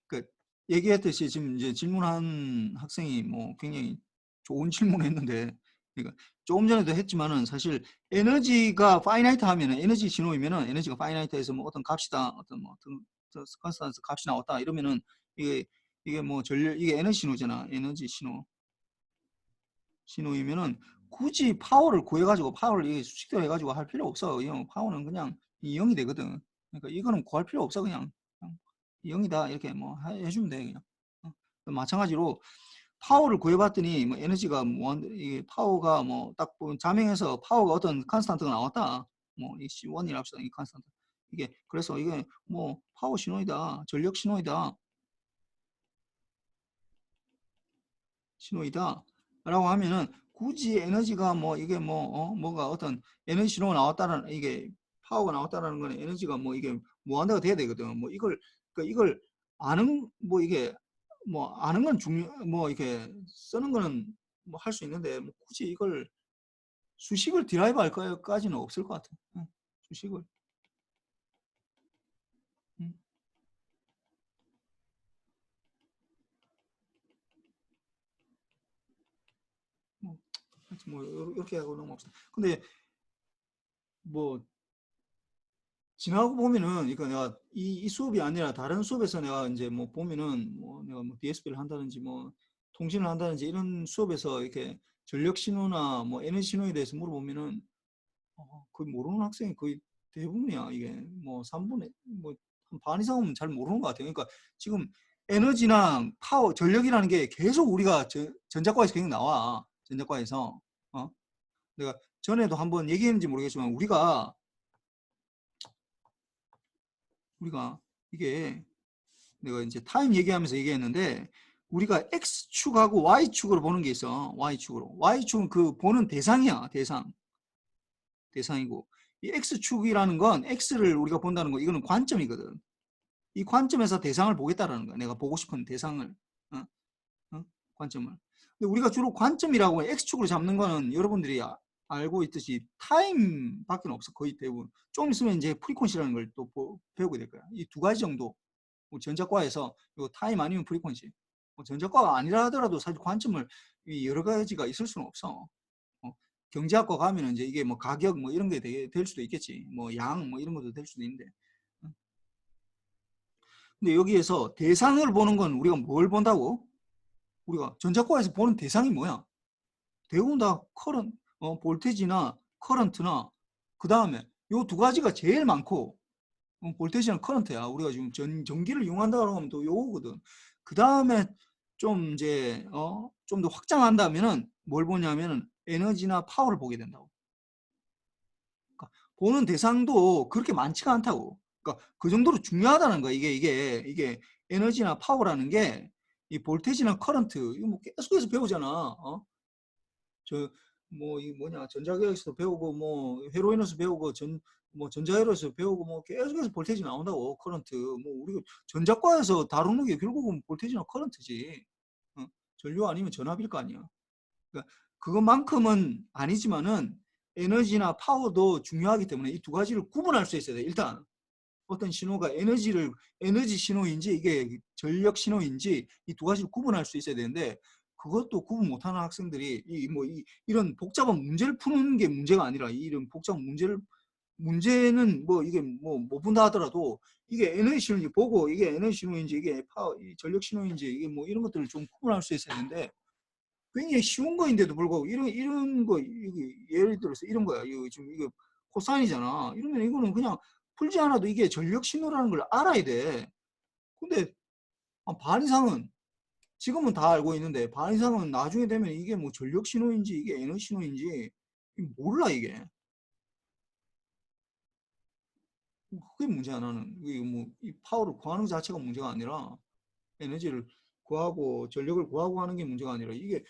그 얘기했듯이 지금 이제 질문한 학생이 뭐 굉장히 좋은 질문을 했는데, 그러니까 조금 전에도 했지만은 사실 에너지가 파이나이트 하면은 에너지 신호이면은 에너지가 파이나이트에서 뭐 어떤 값이다, 어떤 뭐 어떤 컨스탄스 값이 나왔다 이러면은 이게 뭐 전력 이게 에너지 신호잖아. 에너지 신호이면은 굳이 파워를 구해가지고 파워를 이게 수식대로 해가지고 할 필요 없어. 이 파워는 그냥 0이 되거든. 그러니까 이거는 구할 필요 없어. 그냥 0이다 이렇게 뭐 해주면 돼 그냥. 마찬가지로 파워를 구해봤더니 뭐 에너지가 뭐 이게 파워가 뭐 딱 보면 자명해서 파워가 어떤 컨스탄트가 나왔다. 뭐 이 C1이라 합시다. 이 컨스탄트. 이게 그래서 이게 뭐 파워 신호이다, 전력 신호이다 라고 하면은 굳이 에너지가 뭐 이게 뭐 뭐가 어떤 에너지 신호가 나왔다는 이게 파워가 나왔다라는 거는 에너지가 뭐 이게 무한대가 돼야 되거든. 뭐 이걸 그러니까 이걸 아는 뭐 이게 뭐 아는 건 중요 뭐 이렇게 쓰는 거는 뭐 할 수 있는데 뭐 굳이 이걸 수식을 디라이브 할 거까지는 없을 것 같아. 수식을. 음, 뭐, 하여튼 뭐 이렇게 하고 넘어갑시다. 근데 뭐 지나고 보면은, 그러니까 내가 이 수업이 아니라 다른 수업에서 내가 이제 뭐 보면은 뭐 내가 뭐 DSP를 한다든지 뭐 통신을 한다든지 이런 수업에서 이렇게 전력 신호나 뭐 에너지 신호에 대해서 물어보면은 거의 모르는 학생이 거의 대부분이야. 이게 뭐 3분의 뭐 반 이상은 잘 모르는 것 같아요. 그러니까 지금 에너지나 파워, 전력이라는 게 계속 우리가 전자과에서 계속 나와. 전자과에서. 내가 전에도 한번 얘기했는지 모르겠지만 우리가 이게 내가 이제 타임 얘기하면서 얘기했는데 우리가 X축하고 Y축으로 보는 게 있어. Y축으로. Y축은 그 보는 대상이야. 대상이고. 이 X축이라는 건 X를 우리가 본다는 거 이거는 관점이거든. 이 관점에서 대상을 보겠다라는 거야. 내가 보고 싶은 대상을. 어? 관점을. 근데 우리가 주로 관점이라고 X축으로 잡는 거는 여러분들이 알고 있듯이 타임밖에 없어. 거의 대부분. 좀 있으면 이제 프리퀀시라는 걸 또 배우게 될 거야. 이 두 가지 정도. 뭐 전자과에서 요 타임 아니면 프리퀀시. 뭐 전자과가 아니라 하더라도 사실 관점을 여러 가지가 있을 수는 없어. 경제학과 가면 이제 이게 뭐 가격 뭐 이런 게 될 수도 있겠지. 뭐 양 뭐 이런 것도 될 수도 있는데. 근데 여기에서 대상을 보는 건 우리가 뭘 본다고? 우리가 전자과에서 보는 대상이 뭐야? 대부분 다 볼테지나 커런트나 그 다음에 요 두 가지가 제일 많고 볼테지나 커런트야. 우리가 지금 전기를 이용한다고 하면 또 요거거든. 그 다음에 좀 이제 좀 더 확장한다면은 뭘 보냐면은 에너지나 파워를 보게 된다고. 그러니까 보는 대상도 그렇게 많지가 않다고. 그러니까 그 정도로 중요하다는 거야. 이게 에너지나 파워라는 게 이 볼테지나 커런트 이거 뭐 계속해서 배우잖아. 이 뭐냐 전자계에서도 배우고 뭐 회로인에서 배우고 뭐 전자회로에서 배우고 뭐 계속해서 볼테이지 나온다고. 커런트 뭐 우리가 전자과에서 다루는 게 결국은 볼테이지나 커런트지. 전류 아니면 전압일 거 아니야. 그러니까 그것만큼은 아니지만은 에너지나 파워도 중요하기 때문에 이 두 가지를 구분할 수 있어야 돼. 일단 어떤 신호가 에너지 신호인지 이게 전력 신호인지 이 두 가지를 구분할 수 있어야 되는데 그것도 구분 못하는 학생들이 이런 복잡한 문제를 푸는 게 문제가 아니라 이런 복잡한 문제는 뭐 이게 뭐 못 푼다 하더라도 이게 에너지 신호인지 보고 이게 에너지 신호인지 이게 전력 신호인지 이게 뭐 이런 것들을 좀 구분할 수 있어야 되는데 굉장히 쉬운 거인데도 불구하고 이런 거 예를 들어서 이런 거야. 이거 지금 이거 코사인이잖아. 이러면 이거는 그냥 풀지 않아도 이게 전력 신호라는 걸 알아야 돼. 근데 반 이상은 지금은 다 알고 있는데 반 이상은 나중에 되면 이게 뭐 전력 신호인지 이게 에너지 신호인지 몰라 이게. 그게 문제야 나는. 이게 뭐 이 파워를 구하는 것 자체가 문제가 아니라 에너지를 구하고 전력을 구하고 하는 게 문제가 아니라 이게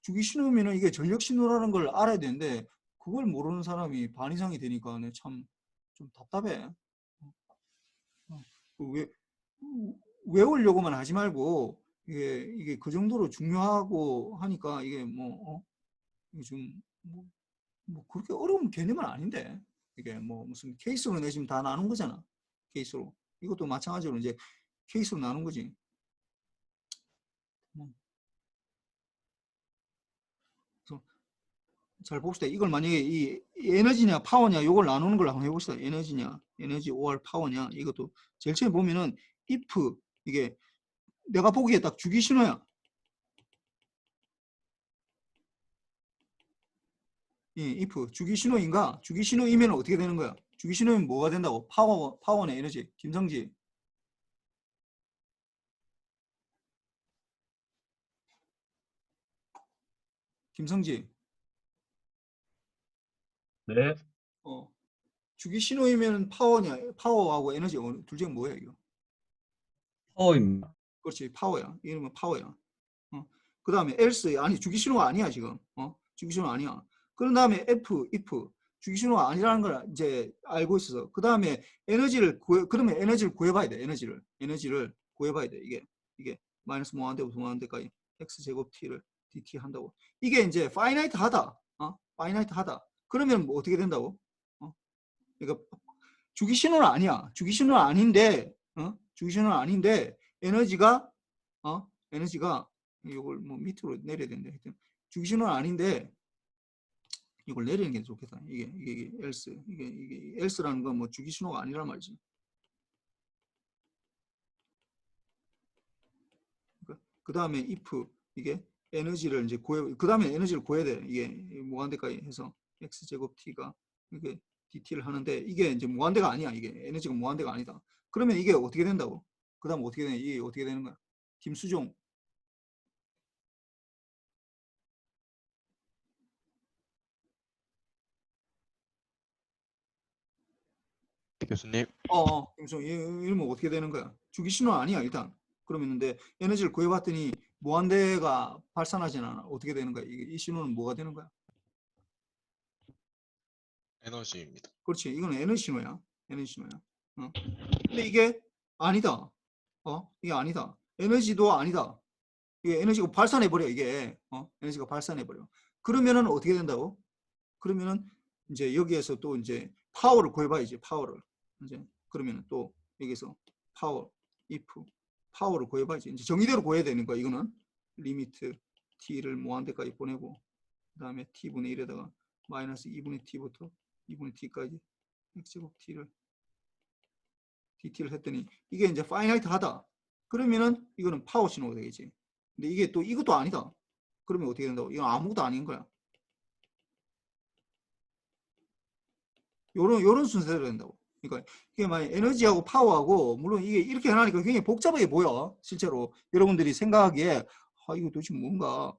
주기 신호면은 이게 전력 신호라는 걸 알아야 되는데 그걸 모르는 사람이 반 이상이 되니까 참 좀 답답해. 왜 외우려고만 하지 말고 이게 그 정도로 중요하고 하니까 이게 이게 뭐 그렇게 어려운 개념은 아닌데 이게 뭐 무슨 케이스로 내지면 다 나눈 거잖아. 케이스로. 이것도 마찬가지로 이제 케이스로 나눈 거지. 그래서 잘 봅시다. 이걸 만약에 이 에너지냐 파워냐 이걸 나누는 걸 한번 해봅시다. 에너지냐 에너지 or 파워냐 이것도 제일 처음에 보면은 if 이게 내가 보기에 딱 주기 신호야. if 주기 신호인가? 주기 신호이면 어떻게 되는 거야? 주기 신호이면 뭐가 된다고? 파워나 에너지. 김성지. 김성지. 네. 주기 신호이면 파워냐? 파워하고 에너지 둘 중에 뭐야 이거? 파워입니다. 그렇지, 파워야. 이러면 파워야. 그 다음에 else 아니 주기 신호가 아니야 지금. 주기 신호 아니야. 그런 다음에 if 주기 신호가 아니라는 걸 이제 알고 있어서 그 다음에 그러면 에너지를 구해봐야 돼. 에너지를 구해봐야 돼. 이게 마이너스 무한대부터 무한대까지 x 제곱 t를 dt 한다고. 이게 이제 파이나이트 하다. 파이나이트 하다. 그러면 뭐 어떻게 된다고? 그러니까 주기 신호는 아니야. 주기 신호는 아닌데, 주기 신호는 아닌데 에너지가 이걸 뭐 밑으로 내려야 된다. 주기 신호는 아닌데 이걸 내리는 게 좋겠다. 이게 else 이게 else라는 건 뭐 주기 신호가 아니란 말이지. 그 다음에 if 이게 에너지를 이제 그 다음에 에너지를 구해야 돼. 이게 무한대까지 해서 x 제곱 t가 이게 dt를 하는데 이게 이제 무한대가 아니야. 이게 에너지가 무한대가 아니다. 그러면 이게 어떻게 된다고? 그 다음 어떻게 되냐? 이게 어떻게 되는 거야? 김수종. 교수님, 김수종. 이러면 어떻게 되는 거야? 주기 신호 아니야 일단. 그러면 근데 에너지를 구해봤더니 무한대가 발산하진 않아. 어떻게 되는 거야? 이 신호는 뭐가 되는 거야? 에너지입니다. 그렇지. 이건 에너지 신호야. 에너지 신호야. 근데 이게 아니다. 이게 아니다. 에너지도 아니다. 이게 에너지가 발산해버려. 이게 에너지가 발산해버려. 그러면은 어떻게 된다고? 그러면은 이제 여기에서 또 이제 파워를 구해봐야지. 파워를. 이제 그러면은 또 여기서 파워, if 파워를 구해봐야지. 이제 정의대로 구해야 되는 거야. 이거는 리미트 t를 무한대까지 보내고 그 다음에 t분의 1에다가 마이너스 2분의 t부터 2분의 t까지 x제곱 dt를 했더니 이게 이제 파이나이트 하다. 그러면은 이거는 파워 신호가 되겠지. 근데 이게 또 이것도 아니다. 그러면 어떻게 된다고? 이건 아무것도 아닌 거야. 요런 순서대로 된다고. 그러니까 이게 만약 에너지하고 파워하고 물론 이게 이렇게 해놓으니까 굉장히 복잡하게 보여. 실제로 여러분들이 생각하기에 이거 도대체 뭔가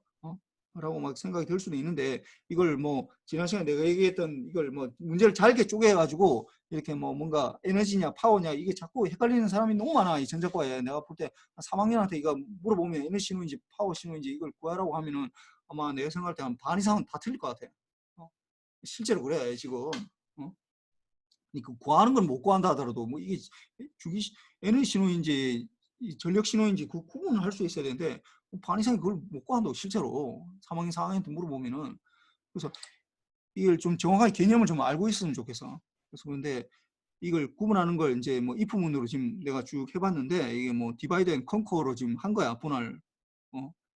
라고 막 생각이 들 수도 있는데 이걸 뭐 지난 시간에 내가 얘기했던 이걸 뭐 문제를 잘게 쪼개가지고 이렇게 뭐 뭔가 에너지냐 파워냐 이게 자꾸 헷갈리는 사람이 너무 많아. 이 전자과에 내가 볼 때 3학년한테 이거 물어보면 에너지 신호인지 파워 신호인지 이걸 구하라고 하면은 아마 내가 생각할 때 한 반 이상은 다 틀릴 것 같아. 실제로 그래 지금. 그 구하는 건 못 구한다 하더라도 뭐 이게 에너지 신호인지 전력 신호인지 그 구분을 할 수 있어야 되는데 반 이상이 그걸 못 구한다고 실제로 3학년 4학년한테 물어보면은. 그래서 이걸 좀 정확하게 개념을 좀 알고 있으면 좋겠어. 그래서 그런데 이걸 구분하는 걸 이제 뭐 if문으로 지금 내가 쭉 해봤는데 이게 뭐 디바이드 앤 컨커로 지금 한 거야. 분할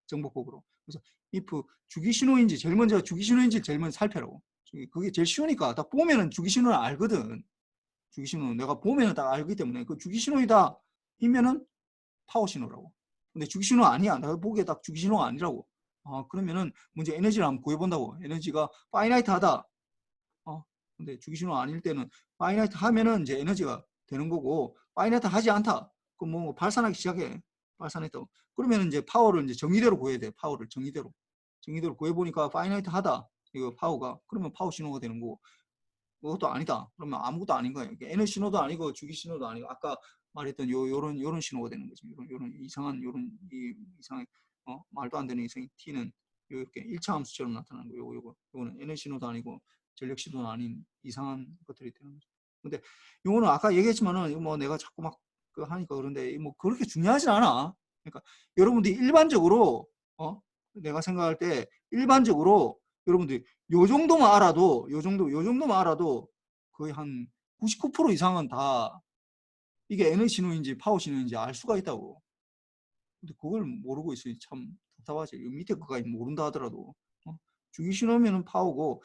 정복법으로. 그래서 if 주기 신호인지 제일 먼저 주기 신호인지 제일 먼저 살펴라고. 그게 제일 쉬우니까 딱 보면은 주기 신호를 알거든. 주기 신호는 내가 보면은 딱 알기 때문에 그 주기 신호이다 이면은 파워 신호라고. 근데 주기 신호 아니야. 내가 보기에 딱 주기 신호가 아니라고. 그러면은 먼저 에너지를 한번 구해본다고. 에너지가 파이나이트 하다. 근데 주기 신호 아닐 때는 파이나이트 하면은 이제 에너지가 되는 거고 파이나이트 하지 않다. 그럼 뭐 발산하기 시작해. 발산했다고. 그러면 이제 파워를 이제 정의대로 구해야 돼. 파워를 정의대로 구해보니까 파이나이트 하다. 이거 파워가 그러면 파워 신호가 되는 거고 그것도 아니다. 그러면 아무것도 아닌 거예요. 에너지 신호도 아니고 주기 신호도 아니고 아까 말했던 요런 신호가 되는 거죠. 요런 이상한 이상한 말도 안 되는 이상의 t는 이렇게 1차 함수처럼 나타나는 거. 요거는 에너지 신호도 아니고 전력 신호도 아닌 이상한 것들이 되는 거죠. 근데 요거는 아까 얘기했지만은 뭐 내가 자꾸 막 그 하니까 그런데 뭐 그렇게 중요하진 않아. 그러니까 여러분들이 일반적으로 내가 생각할 때 일반적으로 여러분들이 요 정도만 알아도 요 정도만 알아도 거의 한 99% 이상은 다 이게 에너지 신호인지 파워 신호인지 알 수가 있다고. 근데 그걸 모르고 있으니 참 답답하지. 요 밑에 거까지 모른다 하더라도 주기 신호면은 파워고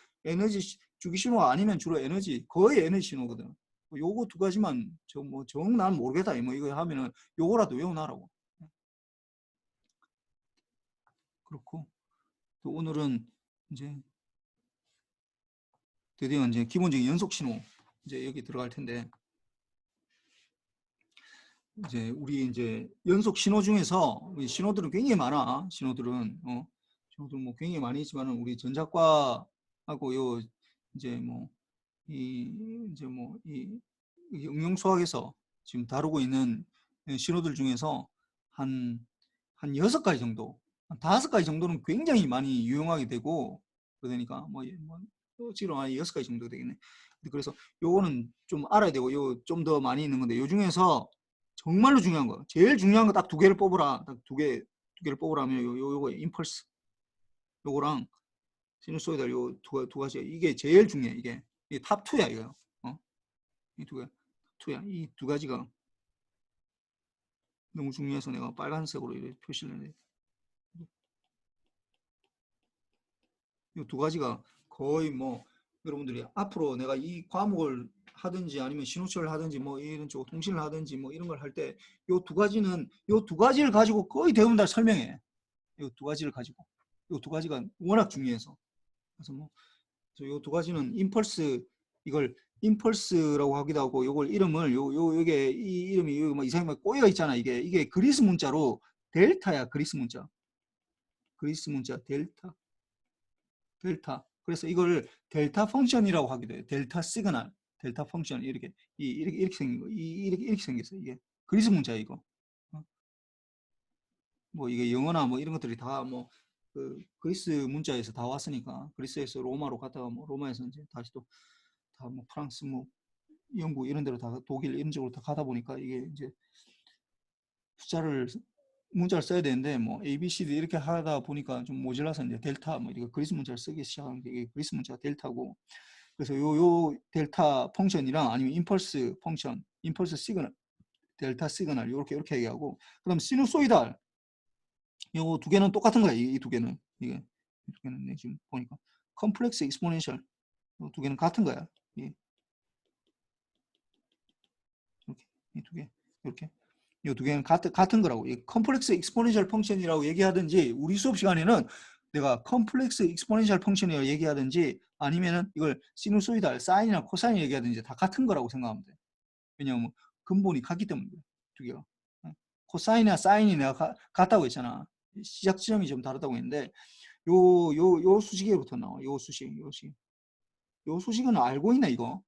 주기 신호가 아니면 주로 거의 에너지 신호거든. 요거 두 가지만 난 모르겠다 뭐 이거 하면은 요거라도 외워놔라고. 그렇고 또 오늘은 이제 드디어 이제 기본적인 연속 신호 이제 여기 들어갈 텐데 이제 우리 이제 연속 신호 중에서 신호들은 굉장히 많아. 신호들은 뭐 굉장히 많이 있지만은 우리 전자과하고 요 이제 뭐 이 응용 수학에서 지금 다루고 있는 신호들 중에서 한 6가지 정도, 한 5가지 정도는 굉장히 많이 유용하게 되고 그러니까 지금 한 6가지 정도 되겠네. 그래서 요거는 좀 알아야 되고 요 좀 더 많이 있는 건데 요 중에서 정말로 중요한 거, 제일 중요한 거 딱 2개를 뽑으라. 딱 두 개를 뽑으라면 요거 임펄스 요거랑 시누소이달 요 두 가지 이게 제일 중요해. 이게 탑 2야 이거. 이 두 개, 투야. 이 두 가지가 너무 중요해서 내가 빨간색으로 이렇게 표시를 해. 이 두 가지가 거의 뭐 여러분들이 앞으로 내가 이 과목을 하든지 아니면 신호철을 하든지 뭐 이런 쪽 통신을 하든지 뭐 이런 걸 할 때 이 두 가지를 가지고 거의 대부분 다 설명해. 이 두 가지를 가지고 이 두 가지가 워낙 중요해서 그래서 이 두 가지는 이걸 임펄스라고 하기도 하고 요걸 이름을 요게 이 이름이 뭐 이상하게 꼬여가 있잖아. 이게 그리스 문자로 델타야. 그리스 문자 델타. 그래서 이걸 델타 펑션이라고 하기도 해요. 델타 시그널, 델타 펑션 이렇게 생긴 거, 이렇게 생겼어. 이게 그리스 문자 이거. 뭐 이게 영어나 뭐 이런 것들이 다 그 그리스 문자에서 다 왔으니까 그리스에서 로마로 갔다가 뭐 로마에서 이제 다시 또 다 뭐 프랑스 뭐 영국 이런 데로 다 독일 이런 쪽으로 다 가다 보니까 이게 이제 문자를 써야 되는데 뭐 A, B, C, D 이렇게 하다 보니까 좀 모질라서 이제 델타 뭐 이렇게 그리스 문자를 쓰기 시작한 게 그리스 문자가 델타고 그래서 요 델타 펑션이랑 아니면 임펄스 펑션, 임펄스 시그널, 델타 시그널 이렇게 얘기하고 그다음 시누소이달 요 두 개는 똑같은 거야. 이 두 개는 이 두 개는 지금 보니까 컴플렉스 익스포넨셜 요 두 개는 같은 거야. 이렇게 이 두 개 이렇게 이 두 개는 같은 거라고. 이 컴플렉스 익스포넨셜 펑션이라고 얘기하든지 우리 수업 시간에는 내가 컴플렉스 익스포넨셜 펑션이라고 얘기하든지 아니면은 이걸 시누소이달 사인이나 코사인 얘기하든지 다 같은 거라고 생각하면 돼. 왜냐하면 근본이 같기 때문에 두 개가. 코사인이나 사인이 내가 같다고 했잖아. 시작 지점이 좀 다르다고 했는데 요 수식에부터 나와. 요 수식은 알고 있나 이거?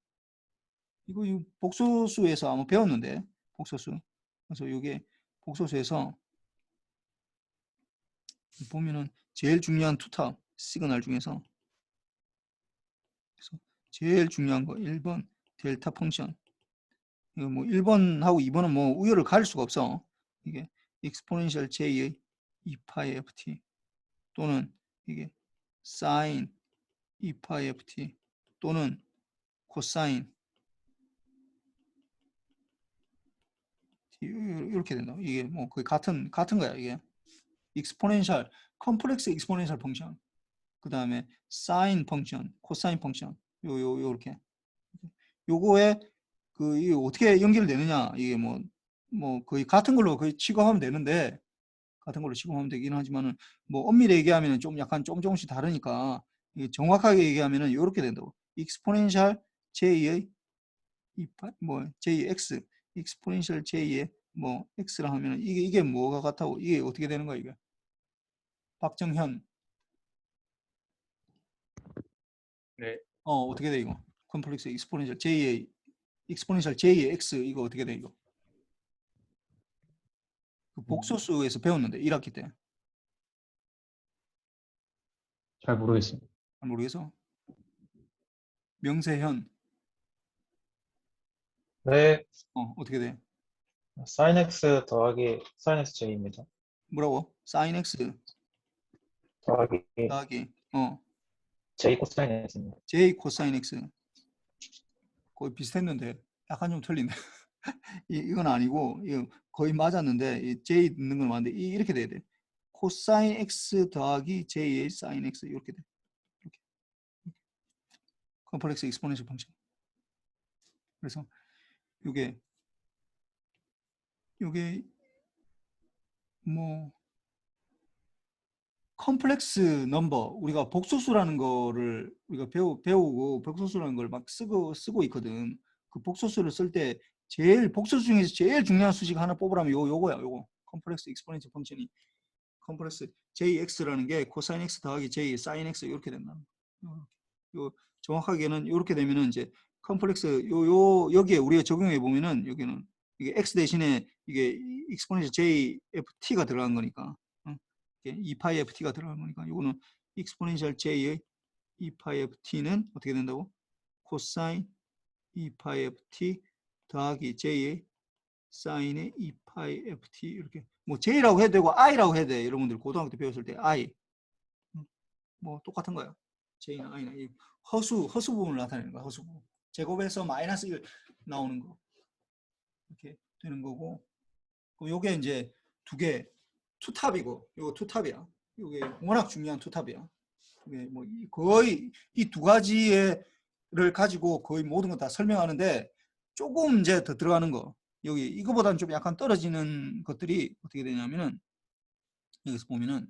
이거 복소수에서 아마 배웠는데 복소수. 그래서 이게 복소수에서 보면은 제일 중요한 투탑 시그널 중에서 그래서 제일 중요한 거 1번 델타 펑션. 이거 뭐 1번하고 2번은 뭐 우열을 가릴 수가 없어. 이게 exponential j의 2파이 ft 또는 이게 sin 2파이 ft 또는 코사인 이렇게 된다. 이게 뭐 거의 같은 거야. 이게 익스포넨셜 컴플렉스 익스포넨셜 펑션 그 다음에 사인 펑션 코사인 펑션 요렇게 요거에 이게 어떻게 연결되느냐 이게 뭐 거의 같은 걸로 거의 취급하면 되는데 같은 걸로 취급하면 되긴 하지만은 뭐 엄밀히 얘기하면은 좀 약간 조금씩 다르니까 이게 정확하게 얘기하면은 이렇게 된다고. 익스포넨셜 j의 뭐 jx 익스포넨셜 j의 뭐 x라 하면은 이게 뭐가 같다고 이게 어떻게 되는 거야 이게? 박정현. 네. 어떻게 돼 이거? 컴플렉스 익스포넨셜 j의 익스포넨셜 j의 x 이거 어떻게 돼 이거? 그 복소수에서 배웠는데 1학기 때. 잘 모르겠어요. 모르겠어. 명세현. 네. 어떻게 돼? sin x 더하기 sin x j입니다. 뭐라고? sin x 더하기 더하기 j 코사인 x입니다. j 코사인 x 거의 비슷했는데 약간 좀 틀린데 이건 아니고 이거 거의 맞았는데 이 j 넣는 건 맞는데 이렇게 돼야 돼. 코사인 x 더하기 j의 sin x 이렇게 돼. 이렇게. 컴플렉스 익스포넨셜 펑션. 그래서 요게 뭐 컴플렉스 넘버 우리가 복소수라는 거를 우리가 배우고 복소수라는 걸 막 쓰고 있거든. 그 복소수를 쓸 때 제일 복소수 중에서 제일 중요한 수식 하나 뽑으라면 요거야. 요거 컴플렉스 익스포넨셜 펑션이 컴플렉스 jx라는 게 코사인 x 더하기 j 사인 x 이렇게 된다. 요 정확하게는 이렇게 되면은 이제 컴플렉스 여기에 우리가 적용해 보면은 여기는 이게 x 대신에 이게 익스포넨셜 jft가 들어간 거니까 2파이 ft가 들어간 거니까 이거는 익스포넨셜 j의 2파이 ft는 어떻게 된다고? 코사인 2파이 ft 더하기 j의 사인의 2파이 ft 이렇게 뭐 j라고 해도 되고 i라고 해도 돼. 여러분들 고등학교 때 배웠을 때 i 뭐 똑같은 거야. j나 i나 이 허수 부분을 나타내는 거야. 허수 부분. 제곱에서 마이너스 1 나오는 거 이렇게 되는 거고 요게 이제 두 개 투탑이고 요거 투탑이야. 요게 워낙 중요한 투탑이야. 이게 뭐 거의 이 두 가지를 가지고 거의 모든 거 다 설명하는데 조금 이제 더 들어가는 거 여기 이거보다는 좀 약간 떨어지는 것들이 어떻게 되냐면은 여기서 보면은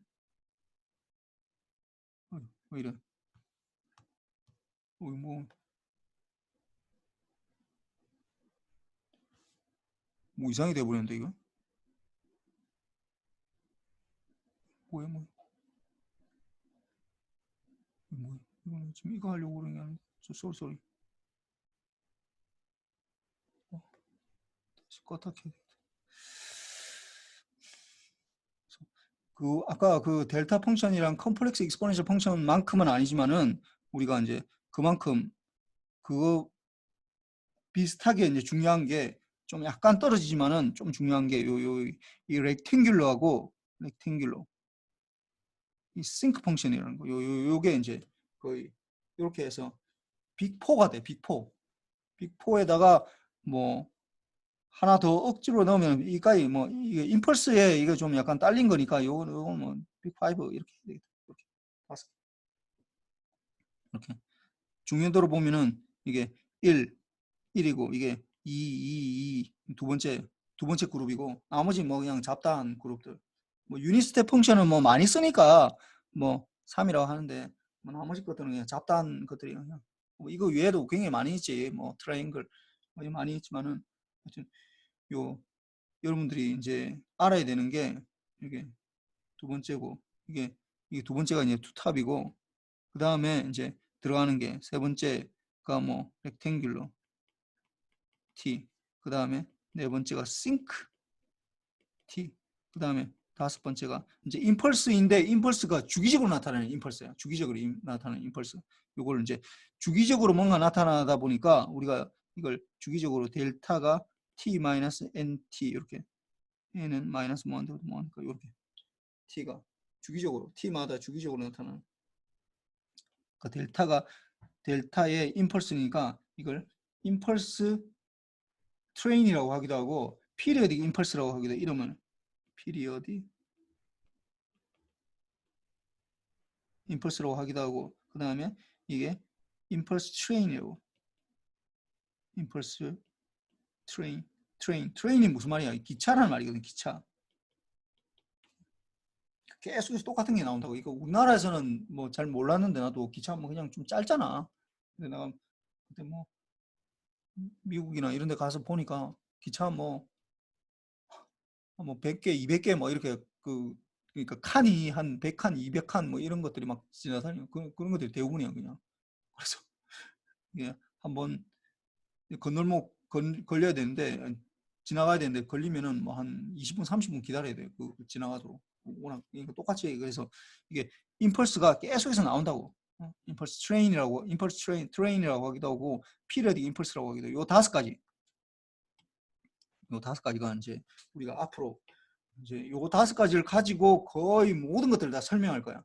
왜 이래 뭐 이상이 돼버렸는데 이거 뭐야 이거는 지금 이거 하려고 그러는 게 아니고 쏘리 다시 껐다 켜야 되겠다. 그 아까 그 델타 펑션이랑 컴플렉스 익스포넨셜 펑션만큼은 아니지만은 우리가 이제 그만큼 그거 비슷하게 이제 중요한 게 좀 약간 떨어지지만은 좀 중요한 게 이 렉탱귤러하고 이 싱크 펑션이라는 거 요게 이제 거의 이렇게 해서 빅4가 돼. 빅4에다가 뭐 하나 더 억지로 넣으면 이까지 뭐 이게 임펄스에 이게 좀 약간 딸린 거니까 요거 뭐 빅5 이렇게 되겠다. 이렇게 중요도로 보면은 이게 1이고 이게 2 두 번째 그룹이고 나머지 뭐 그냥 잡다한 그룹들. 뭐 유니스텝 펑션은 뭐 많이 쓰니까 뭐 3이라고 하는데 뭐 나머지 것들은 그냥 잡다한 것들이 그냥 뭐 이거 외에도 굉장히 많이 있지. 뭐 트라이앵글 뭐 많이 있지만은 하여튼 요 여러분들이 이제 알아야 되는 게 이게 두 번째고 이게 두 번째가 이제 투탑이고 그 다음에 이제 들어가는 게 세 번째가 뭐 렉탱귤러 T 그 다음에 네 번째가 싱크 T 그 다음에 다섯 번째가 이제 임펄스인데 임펄스가 주기적으로 나타나는 임펄스야. 주기적으로 나타나는 임펄스. 요걸 이제 주기적으로 뭔가 나타나다 보니까 우리가 이걸 주기적으로 델타가 T-NT 이렇게 N은 마이너스 뭐한테 뭐하니까 이렇게 T가 주기적으로 T마다 주기적으로 나타나는 그러니까 델타의 임펄스니까 이걸 임펄스 트레인이라고 하기도 하고 피리어딕 임펄스라고 하기도 이러면 피리어딕 임펄스라고 하기도 하고 그 다음에 이게 임펄스 트레인이라고 임펄스 트레인이 무슨 말이야? 기차라는 말이거든. 기차. 계속해서 똑같은 게 나온다고. 이거 우리나라에서는 뭐 잘 몰랐는데 나도 기차 뭐 그냥 좀 짧잖아. 근데 내가 그때 뭐 미국이나 이런 데 가서 보니까 기차 뭐 100개, 200개 뭐 이렇게 그러니까 칸이 한 100칸, 200칸 뭐 이런 것들이 막 지나다니고 그런 것들이 대부분이야 그냥. 그래서 이게 한번 건널목 걸려야 되는데 지나가야 되는데 걸리면은 뭐 한 20분, 30분 기다려야 돼. 그 지나가도록. 워낙 똑같이 그래서 이게 임펄스가 계속해서 나온다고. 임펄스 트레인이라고 하기도 하고 피리어딕 임펄스라고 하기도 하고 요 5가지 요 5가지가 이제 우리가 앞으로 이제 요 5가지를 가지고 거의 모든 것들을 다 설명할 거야.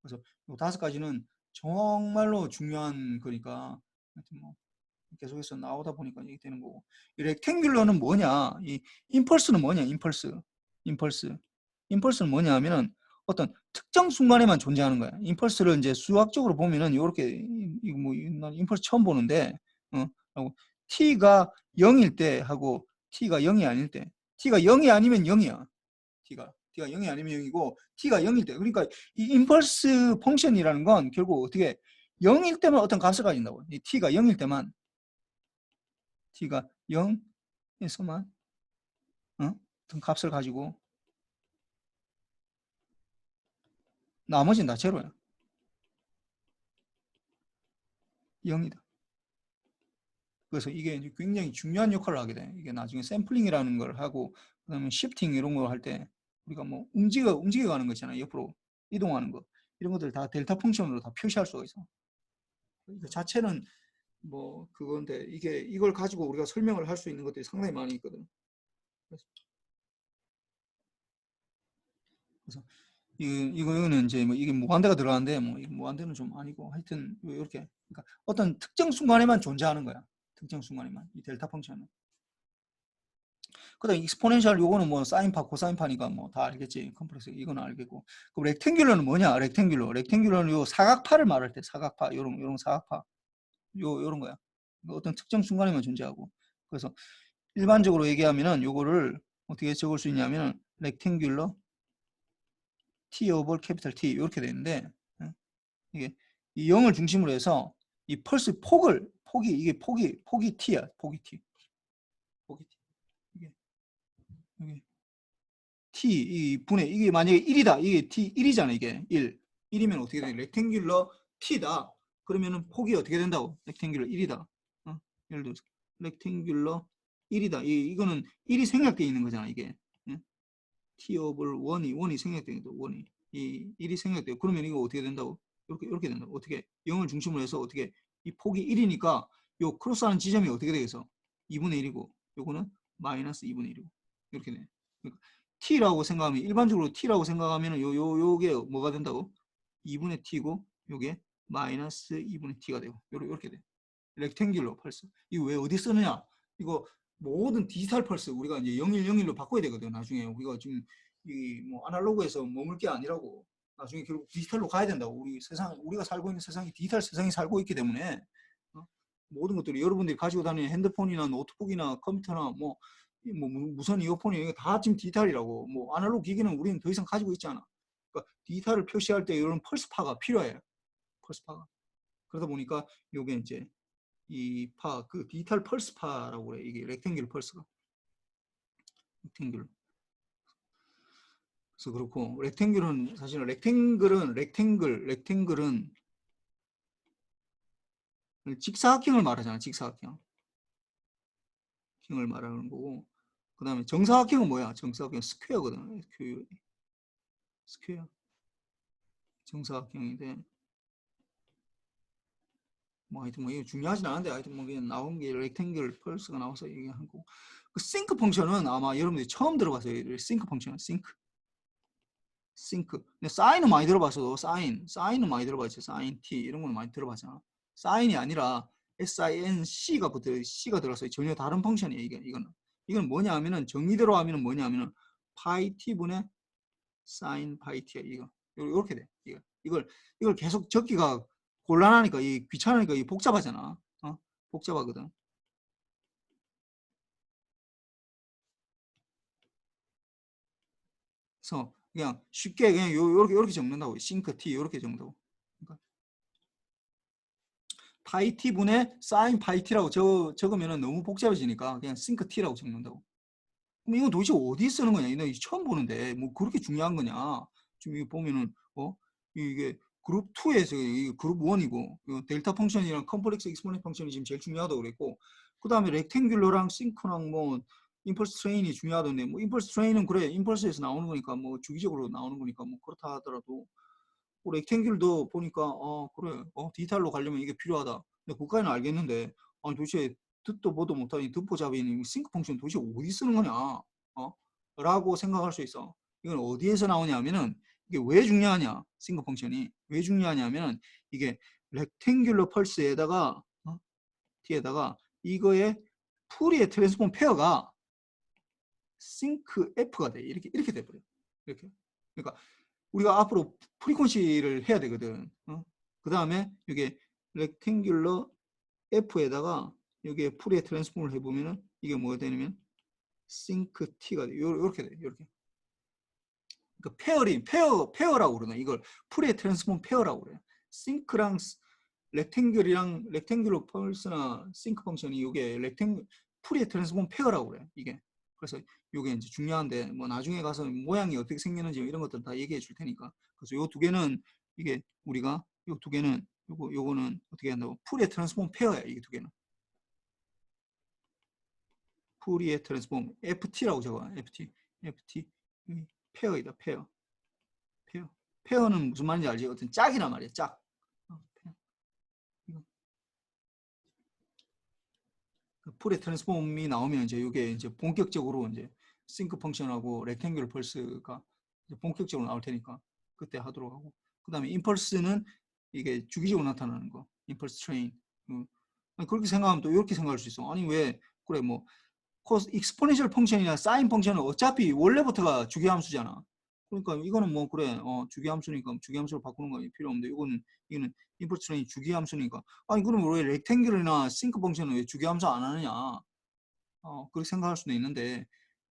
그래서 요 5가지는 정말로 중요한 거니까 하여튼 뭐 계속해서 나오다 보니까 이게 되는 거고. 이 렉탱귤러는 뭐냐? 이 임펄스는 뭐냐? 임펄스는 뭐냐 하면은 어떤 특정 순간에만 존재하는 거야. 임펄스를 이제 수학적으로 보면은 이렇게 이거 뭐 난 임펄스 처음 보는데 하고 t가 0일 때 하고 t가 0이 아닐 때 t가 0이 아니면 0이야. t가 0이 아니면 0이고 t가 0일 때 그러니까 이 임펄스 펑션이라는 건 결국 어떻게 0일 때만 어떤 값을 가진다고. 이 t가 0일 때만 t가 0에서만 어떤 값을 가지고 나머지는 다 제로야. 0이다. 그래서 이게 이제 굉장히 중요한 역할을 하게 돼. 이게 나중에 샘플링이라는 걸 하고 그다음에 시프팅 이런 거 할 때 우리가 뭐 움직여 가는 거 있잖아요. 옆으로 이동하는 거. 이런 것들 다 델타 펑션으로 다 표시할 수가 있어. 그 자체는 뭐 그건데 이걸 가지고 우리가 설명을 할 수 있는 것들이 상당히 많이 있거든. 그래서 이거는 이제 뭐 이게 무한대가 들어가는데 뭐 이 무한대는 좀 아니고 하여튼 이렇게 그러니까 어떤 특정 순간에만 존재하는 거야. 특정 순간에만 이 델타 펑션은. 그다음 익스포넨셜 요거는 뭐 사인파 코사인파니까 뭐 다 알겠지. 컴플렉스 이거는 알겠고. 그럼 렉탱귤러는 뭐냐? 렉탱귤러는 요 사각파를 말할 때 사각파 요런 사각파 요런 거야. 어떤 특정 순간에만 존재하고. 그래서 일반적으로 얘기하면은 요거를 어떻게 적을 수 있냐면은 렉탱귤러 T 오버 캐피탈 T 이렇게 되는데 이게 이 0을 중심으로 해서 이 펄스 이게 폭이 T야. 폭이 T. 이게 T 이 분의 이게 만약에 1이다. 이게 T 1이잖아. 이게 1이면 어떻게 돼? 렉탱귤러 T다. 그러면은 폭이 어떻게 된다고? 렉탱귤러 1이다. 예를 들어서 렉탱귤러 1이다. 이거는 1이 생략되어 있는 거잖아. 이게 T 오버 1이 생략되어 있는 거. 1이 생략돼요. 그러면 이거 어떻게 된다고? 이렇게 된다고. 어떻게 0을 중심으로 해서 어떻게 이 폭이 1이니까 요 크로스하는 지점이 어떻게 되겠어? 2분의 1이고 요거는 마이너스 2분의 1이고 이렇게 돼. 그러니까 t라고 생각하면 일반적으로 t라고 생각하면 요게 뭐가 된다고? 2분의 t고 요게 마이너스 2분의 t가 되고 요렇게 돼. 렉탱귤러 펄스. 이거 왜 어디 쓰느냐? 이거 모든 디지털 펄스 우리가 이제 0101로 바꿔야 되거든. 나중에 우리가 지금 이 뭐 아날로그에서 머물 게 아니라고. 나중에 결국 디지털로 가야 된다고. 우리가 살고 있는 세상이 디지털 세상이 살고 있기 때문에 모든 것들이 여러분들이 가지고 다니는 핸드폰이나 노트북이나 컴퓨터나 뭐 무선 이어폰이 이거 다 지금 디지털이라고. 뭐 아날로그 기기는 우리는 더 이상 가지고 있지 않아. 그러니까 디지털을 표시할 때 이런 펄스파가 필요해요. 펄스파가. 그러다 보니까 요게 이제 이 그 디지털 펄스파라고 그래. 이게 렉탱귤 펄스가. 렉탱귤. 그래서 그렇고 렉탱귤은 사실은 렉탱글은 직사각형을 말하잖아. 직사각형을 말하는 거고. 그다음에 정사각형은 뭐야? 정사각형 스퀘어거든. 스퀘어. 정사각형인데 뭐 하여튼 뭐 이거 중요하진 않은데 하여튼 뭐 그냥 나온 게 렉탱글 펄스가 나와서 얘기한 거고. 그 싱크 펑션은 아마 여러분들이 처음 들어봤어요. 싱크 펑션. 싱크. 근데 사인은 많이 들어봤어도 사인은 많이 들어봤지. 사인 T 이런 거는 많이 들어봤잖아. 사인이 아니라 SINC가 들어갔어요. 전혀 다른 펑션이에요. 이건 뭐냐 하면은 정의대로 하면은 뭐냐 하면은 파이 T분의 사인 파이 T야. 이렇게 돼. 이걸 계속 적기가 곤란하니까 귀찮으니까 복잡하잖아. 복잡하거든. 그래서 그냥 쉽게 그냥 요렇게 적는다고. 싱크 T 요렇게 적는다고. 그러니까 파이 T분의 사인 파이 T라고 적으면 너무 복잡해지니까 그냥 싱크 T라고 적는다고. 그럼 이건 도대체 어디 쓰는 거냐? 나 처음 보는데 뭐 그렇게 중요한 거냐? 지금 이거 보면은 이게 그룹 2에서 이게 그룹 1이고 델타 펑션이랑 컴플렉스 익스포넨트 펑션이 지금 제일 중요하다고 그랬고 그 다음에 렉탱귤러랑 싱크랑 뭐 임펄스 트레인이 중요하던데 뭐 임펄스 트레인은 그래 임펄스에서 나오는 거니까 뭐 주기적으로 나오는 거니까 뭐 그렇다 하더라도 뭐 렉탱귤도 보니까 그래 디지털로 가려면 이게 필요하다. 근데 그까지는 알겠는데 아니 도대체 듣도 보도 못하니 듣보잡이니 싱크 펑션 도대체 어디 쓰는 거냐? 라고 생각할 수 있어. 이건 어디에서 나오냐면은 이게 왜 중요하냐? 싱크 펑션이 왜 중요하냐면은 이게 렉탱귤러 펄스에다가 t에다가 이거의 푸리의 트랜스폼 페어가 싱크 F가 돼. 이렇게 돼버려. 이렇게. 그러니까 우리가 앞으로 프리퀀시를 해야 되거든. 그 다음에 이게 렉탱귤러 F에다가 여기에 푸리의 트랜스폼을 해보면은 이게 뭐가 되냐면 싱크 T가 돼. 요렇게 돼. 요렇게. 그러니까 페어라고 그러나 이걸 푸리의 트랜스폼 페어라고 그래요. 싱크랑 렉탱귤러 펄스나 싱크 펑션이 이게 푸리의 트랜스폼 페어라고 그래요. 이게. 그래서 이게 이제 중요한데 뭐 나중에 가서 모양이 어떻게 생기는지 이런 것들 다 얘기해 줄 테니까. 그래서 요 두 개는 이게 우리가 요 두 개는 요거는 어떻게 한다고? 푸리의 트랜스폼 페어야. 이게 두 개는. 푸리의 트랜스폼 FT라고 적어. FT 페어이다. 페어. 페어는 무슨 말인지 알지? 어떤 짝이란 말이야. 짝. 푸리의 트랜스폼이 나오면 이제 이게 이제 본격적으로 이제 싱크 펑션하고 렉탱귤러 펄스가 이제 본격적으로 나올 테니까 그때 하도록 하고, 그다음에 임펄스는 이게 주기적으로 나타나는 거. 임펄스 트레인. 그렇게 생각하면 또 이렇게 생각할 수 있어. 아니 왜 그래 뭐 코스 익스포넨셜 펑션이나 사인 펑션은 어차피 원래부터가 주기함수잖아. 그러니까 이거는 뭐 그래 주기함수니까 주기함수로 바꾸는 거 필요 없는데 이거는 임펄스 트레인 주기함수니까 아니 그럼 왜 렉탱귤러나 싱크 펑션은 왜 주기함수 안 하느냐? 그렇게 생각할 수도 있는데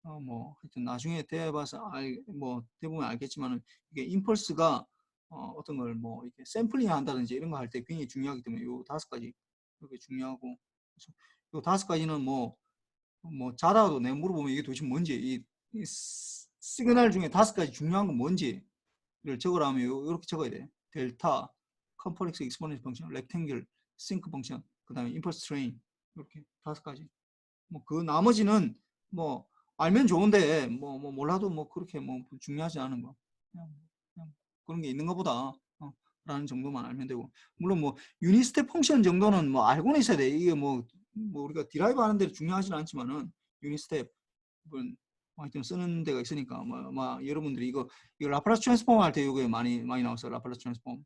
뭐 하여튼 나중에 대해봐서 뭐 대부분 알겠지만은 이게 임펄스가 어떤 걸 뭐 이렇게 샘플링 한다든지 이런 거 할 때 굉장히 중요하기 때문에 요 5가지 이렇게 중요하고, 그래서 요 5가지는 뭐 자다가도 내가 물어보면 이게 도대체 뭔지 이 시그널 중에 5가지 중요한 건 뭔지를 적으라면 이렇게 적어야 돼. 델타, 컴플렉스 익스포넨셜 펑션, 렉탱귤, 싱크 펑션, 그 다음에 임펄스 트레인 이렇게 5가지. 뭐 그 나머지는 뭐 알면 좋은데 뭐 몰라도 뭐 그렇게 뭐 중요하지 않은 거 그냥 그런 게 있는가 보다 라는 정도만 알면 되고, 물론 뭐 유니스텝 펑션 정도는 뭐 알고는 있어야 돼. 이게 뭐 우리가 디라이브 하는 데 중요하지는 않지만은 유니스텝은 하여튼 쓰는 데가 있으니까 뭐 여러분들이 이거 라플라스 트랜스폼 할 때 이게 많이 나왔어요. 라플라스 트랜스폼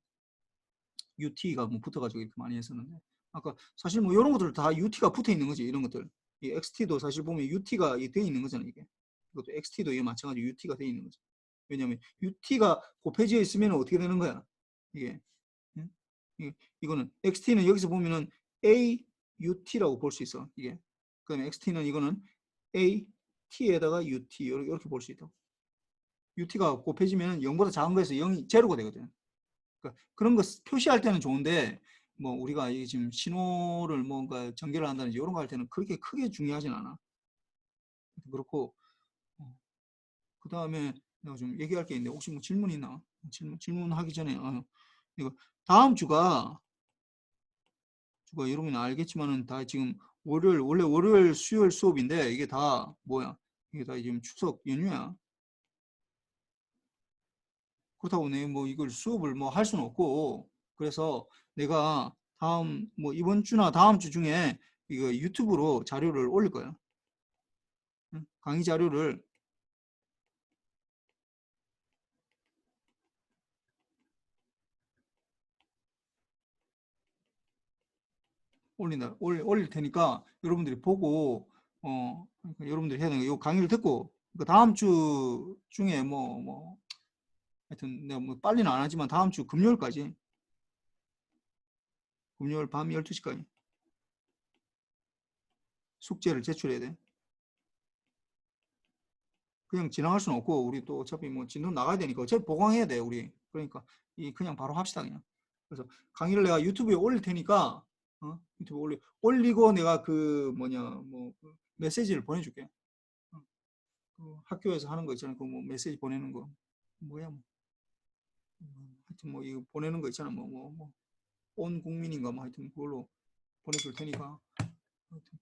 UT가 뭐 붙어가지고 이렇게 많이 했었는데, 아까 사실 뭐 이런 것들 다 UT가 붙어 있는 거지. 이런 것들 이 XT도 사실 보면 UT가 돼 있는 거잖아. 이게 이것도 XT도 이게 마찬가지로 UT가 돼 있는 거죠. 왜냐하면 UT가 곱해져 있으면 어떻게 되는 거야? 이게 이거는 XT는 여기서 보면은 AUT라고 볼 수 있어. 이게 그다음에 XT는 이거는 AT에다가 UT 이렇게 볼 수 있다. UT가 곱해지면 0보다 작은 거에서 0이 제로가 되거든. 그러니까 그런 거 표시할 때는 좋은데 뭐 우리가 이게 지금 신호를 뭔가 전개를 한다든지 이런 거 할 때는 그렇게 크게 중요하진 않아. 그렇고 그 다음에 내가 좀 얘기할 게 있는데 혹시 뭐 질문 있나? 질문하기 전에 이거 다음 주가 여러분이 알겠지만은 다 지금 원래 월요일 수요일 수업인데 이게 다 뭐야? 이게 다 지금 추석 연휴야. 그렇다고 내가 뭐 이걸 수업을 뭐 할 수는 없고, 그래서 내가 뭐 이번 주나 다음 주 중에 이거 유튜브로 자료를 올릴 거야. 강의 자료를 올릴 테니까 여러분들이 보고 그러니까 여러분들이 해야 되는 거, 이 강의를 듣고 그 다음 주 중에 하여튼 내가 뭐 빨리는 안 하지만 다음 주 금요일까지, 금요일 밤 12시까지 숙제를 제출해야 돼. 그냥 지나갈 수는 없고 우리 또 어차피 뭐 진도 나가야 되니까 어차피 보강해야 돼 우리. 그러니까 그냥 바로 합시다 그냥. 그래서 강의를 내가 유튜브에 올릴 테니까 유튜브 올리고 내가 그 메시지를 보내줄게. 그 학교에서 하는 거 있잖아. 그 뭐 메시지 보내는 거 뭐야 하여튼 뭐 이거 보내는 거 있잖아. 온 국민인가 뭐 하여튼 그걸로 보내줄 테니까. 하여튼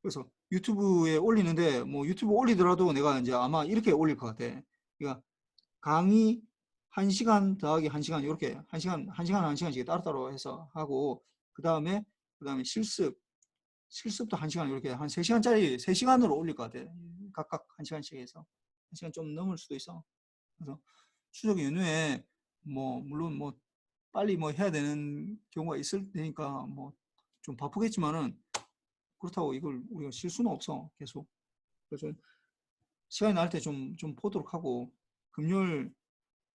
그래서 유튜브에 올리는데 뭐 유튜브 올리더라도 내가 이제 아마 이렇게 올릴 것 같아. 그러니까 강의 1시간 더하기 1시간 이렇게 1시간씩 따로따로 해서 하고 그 다음에 실습 실습도 1시간 이렇게 한 3시간짜리 3시간으로 올릴 것 같아. 각각 1시간씩 해서 1시간 좀 넘을 수도 있어. 그래서 추석 연휴에 뭐 물론 뭐 빨리 뭐 해야 되는 경우가 있을 테니까 뭐 좀 바쁘겠지만은 그렇다고 이걸 우리가 쉴 수는 없어. 계속. 그래서 좀 시간이 날 때 좀 보도록 하고 금요일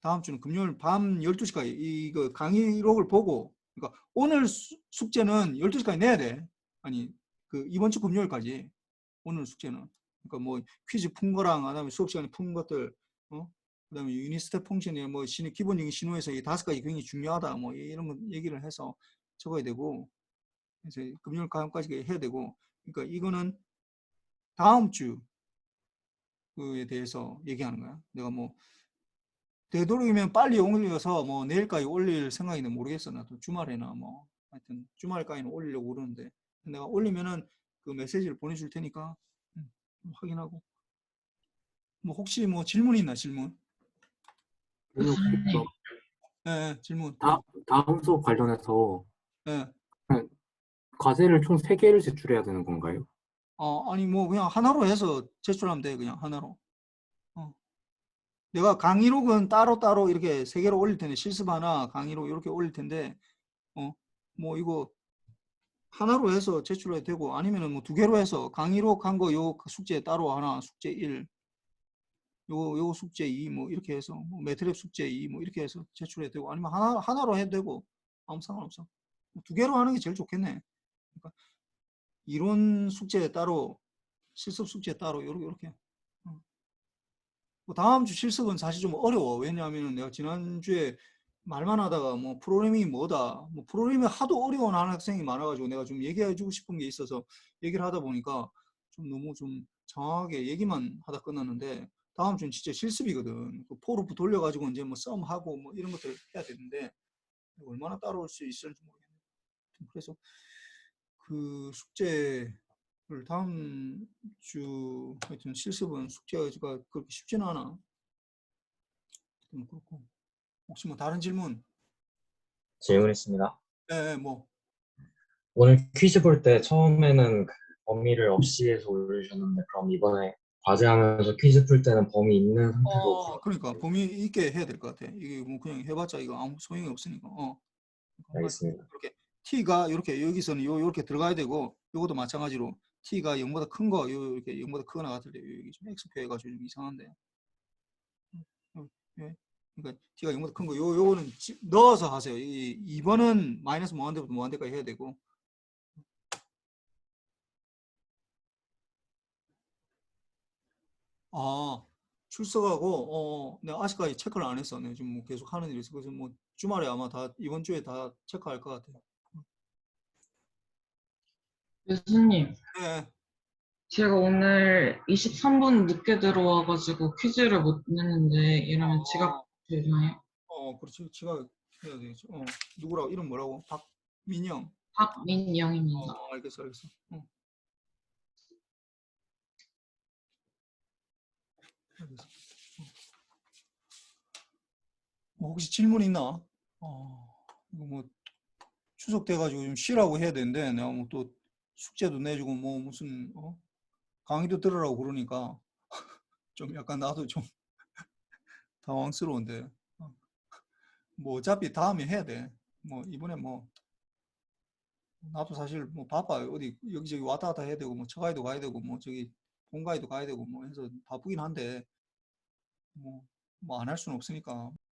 다음 주는 금요일 밤 12시까지 이거 강의록을 보고 그러니까 오늘 숙제는 12시까지 내야 돼. 아니 그 이번 주 금요일까지 오늘 숙제는 그러니까 뭐 퀴즈 푼 거랑 그다음에 수업 시간에 푼 것들 그다음에 유닛 스텝 펑션이 뭐 기본적인 신호에서 이 5가지 굉장히 중요하다 뭐 이런 거 얘기를 해서 적어야 되고 그래서 금요일 과목까지 해야 되고 그러니까 이거는 다음 주에 대해서 얘기하는 거야. 내가 뭐 되도록이면 빨리 올려서 뭐 내일까지 올릴 생각이는 모르겠어. 나도 주말에나 뭐 하여튼 주말까지는 올리려고 그러는데 내가 올리면은 그 메시지를 보내줄 테니까 확인하고 뭐 혹시 뭐 질문 있나 질문? 교수님, 네, 질문. 다음 수업 관련해서 네. 과제를 총 3개를 제출해야 되는 건가요? 아니 뭐 그냥 하나로 해서 제출하면 돼. 그냥 하나로. 내가 강의록은 따로따로 이렇게 3개로 올릴 텐데 실습 하나 강의록 이렇게 올릴 텐데 뭐 이거 하나로 해서 제출해도 되고 아니면은 뭐 2개로 해서 강의록 한 거 요 숙제 따로 하나 숙제 1 요 숙제 2 뭐 이렇게 해서 뭐 매트랩 숙제 2 뭐 이렇게 해서 제출해도 되고 아니면 하나로 해도 되고 아무 상관없어. 2개로 하는 게 제일 좋겠네. 그러니까 이론 숙제 따로 실습 숙제 따로 요렇게. 뭐 다음 주 실습은 사실 좀 어려워. 왜냐하면 내가 지난주에 말만 하다가 뭐 프로그래밍이 뭐다. 뭐 프로그래밍이 하도 어려워하는 학생이 많아가지고 내가 좀 얘기해주고 싶은 게 있어서 얘기를 하다 보니까 좀 너무 좀 장황하게 얘기만 하다 끝났는데 다음 주는 진짜 실습이거든. 그 포루프 돌려가지고 이제 뭐 썸하고 뭐 이런 것들을 해야 되는데 얼마나 따라올 수 있을지 모르겠네. 그래서 그 숙제를 다음 주 하여튼 실습은 숙제가 그렇게 쉽지는 않아. 그렇고 혹시 뭐 다른 질문? 질문 있습니다. 네, 뭐 오늘 퀴즈 볼 때 처음에는 그 범위를 없이 해서 올려주셨는데 그럼 이번에 과제하면서 퀴즈 풀 때는 범위 있는 상태로 그러니까 범위 있게 해야 될 것 같아. 이게 뭐 그냥 해봤자 이거 아무 소용이 없으니까. 알겠습니다. 이렇게 t가 이렇게 여기서는 요렇게 들어가야 되고 요것도 마찬가지로 t가 0보다 큰 거 이렇게 0보다 크거나 같을 때 여기 좀 x표 해가지고 좀 이상한데. 예. 그러니까 t가 0보다 큰 거 요거는 넣어서 하세요. 이 2번은 마이너스 무한대부터 무한대까지 해야 되고. 출석하고 내가 아직까지 체크를 안 했어. 내가 지금 뭐 계속 하는 일이 있어. 그래서 뭐 주말에 아마 다 이번 주에 다 체크할 것 같아요. 교수님, 네. 제가 오늘 23분 늦게 들어와가지고 퀴즈를 못 냈는데 이러면 지각 되나요? 그렇지. 지가 해야 되겠죠. 누구라고 이름 뭐라고? 박민영. 박민영입니다. 알겠어. 알겠어. 뭐 혹시 질문 있나? 이거 뭐 추석 돼가지고 좀 쉬라고 해야 되는데 내가 뭐 또 숙제도 내주고 뭐 무슨 강의도 들으라고 그러니까 좀 약간 나도 좀 당황스러운데 뭐 어차피 다음에 해야 돼. 뭐 이번에 뭐 나도 사실 뭐 바빠. 어디 여기저기 왔다 갔다 해야 되고 뭐 처가에도 가야 되고 뭐 저기 본가에도 가야 되고 뭐 해서 바쁘긴 한데 뭐 안 할 수는 없으니까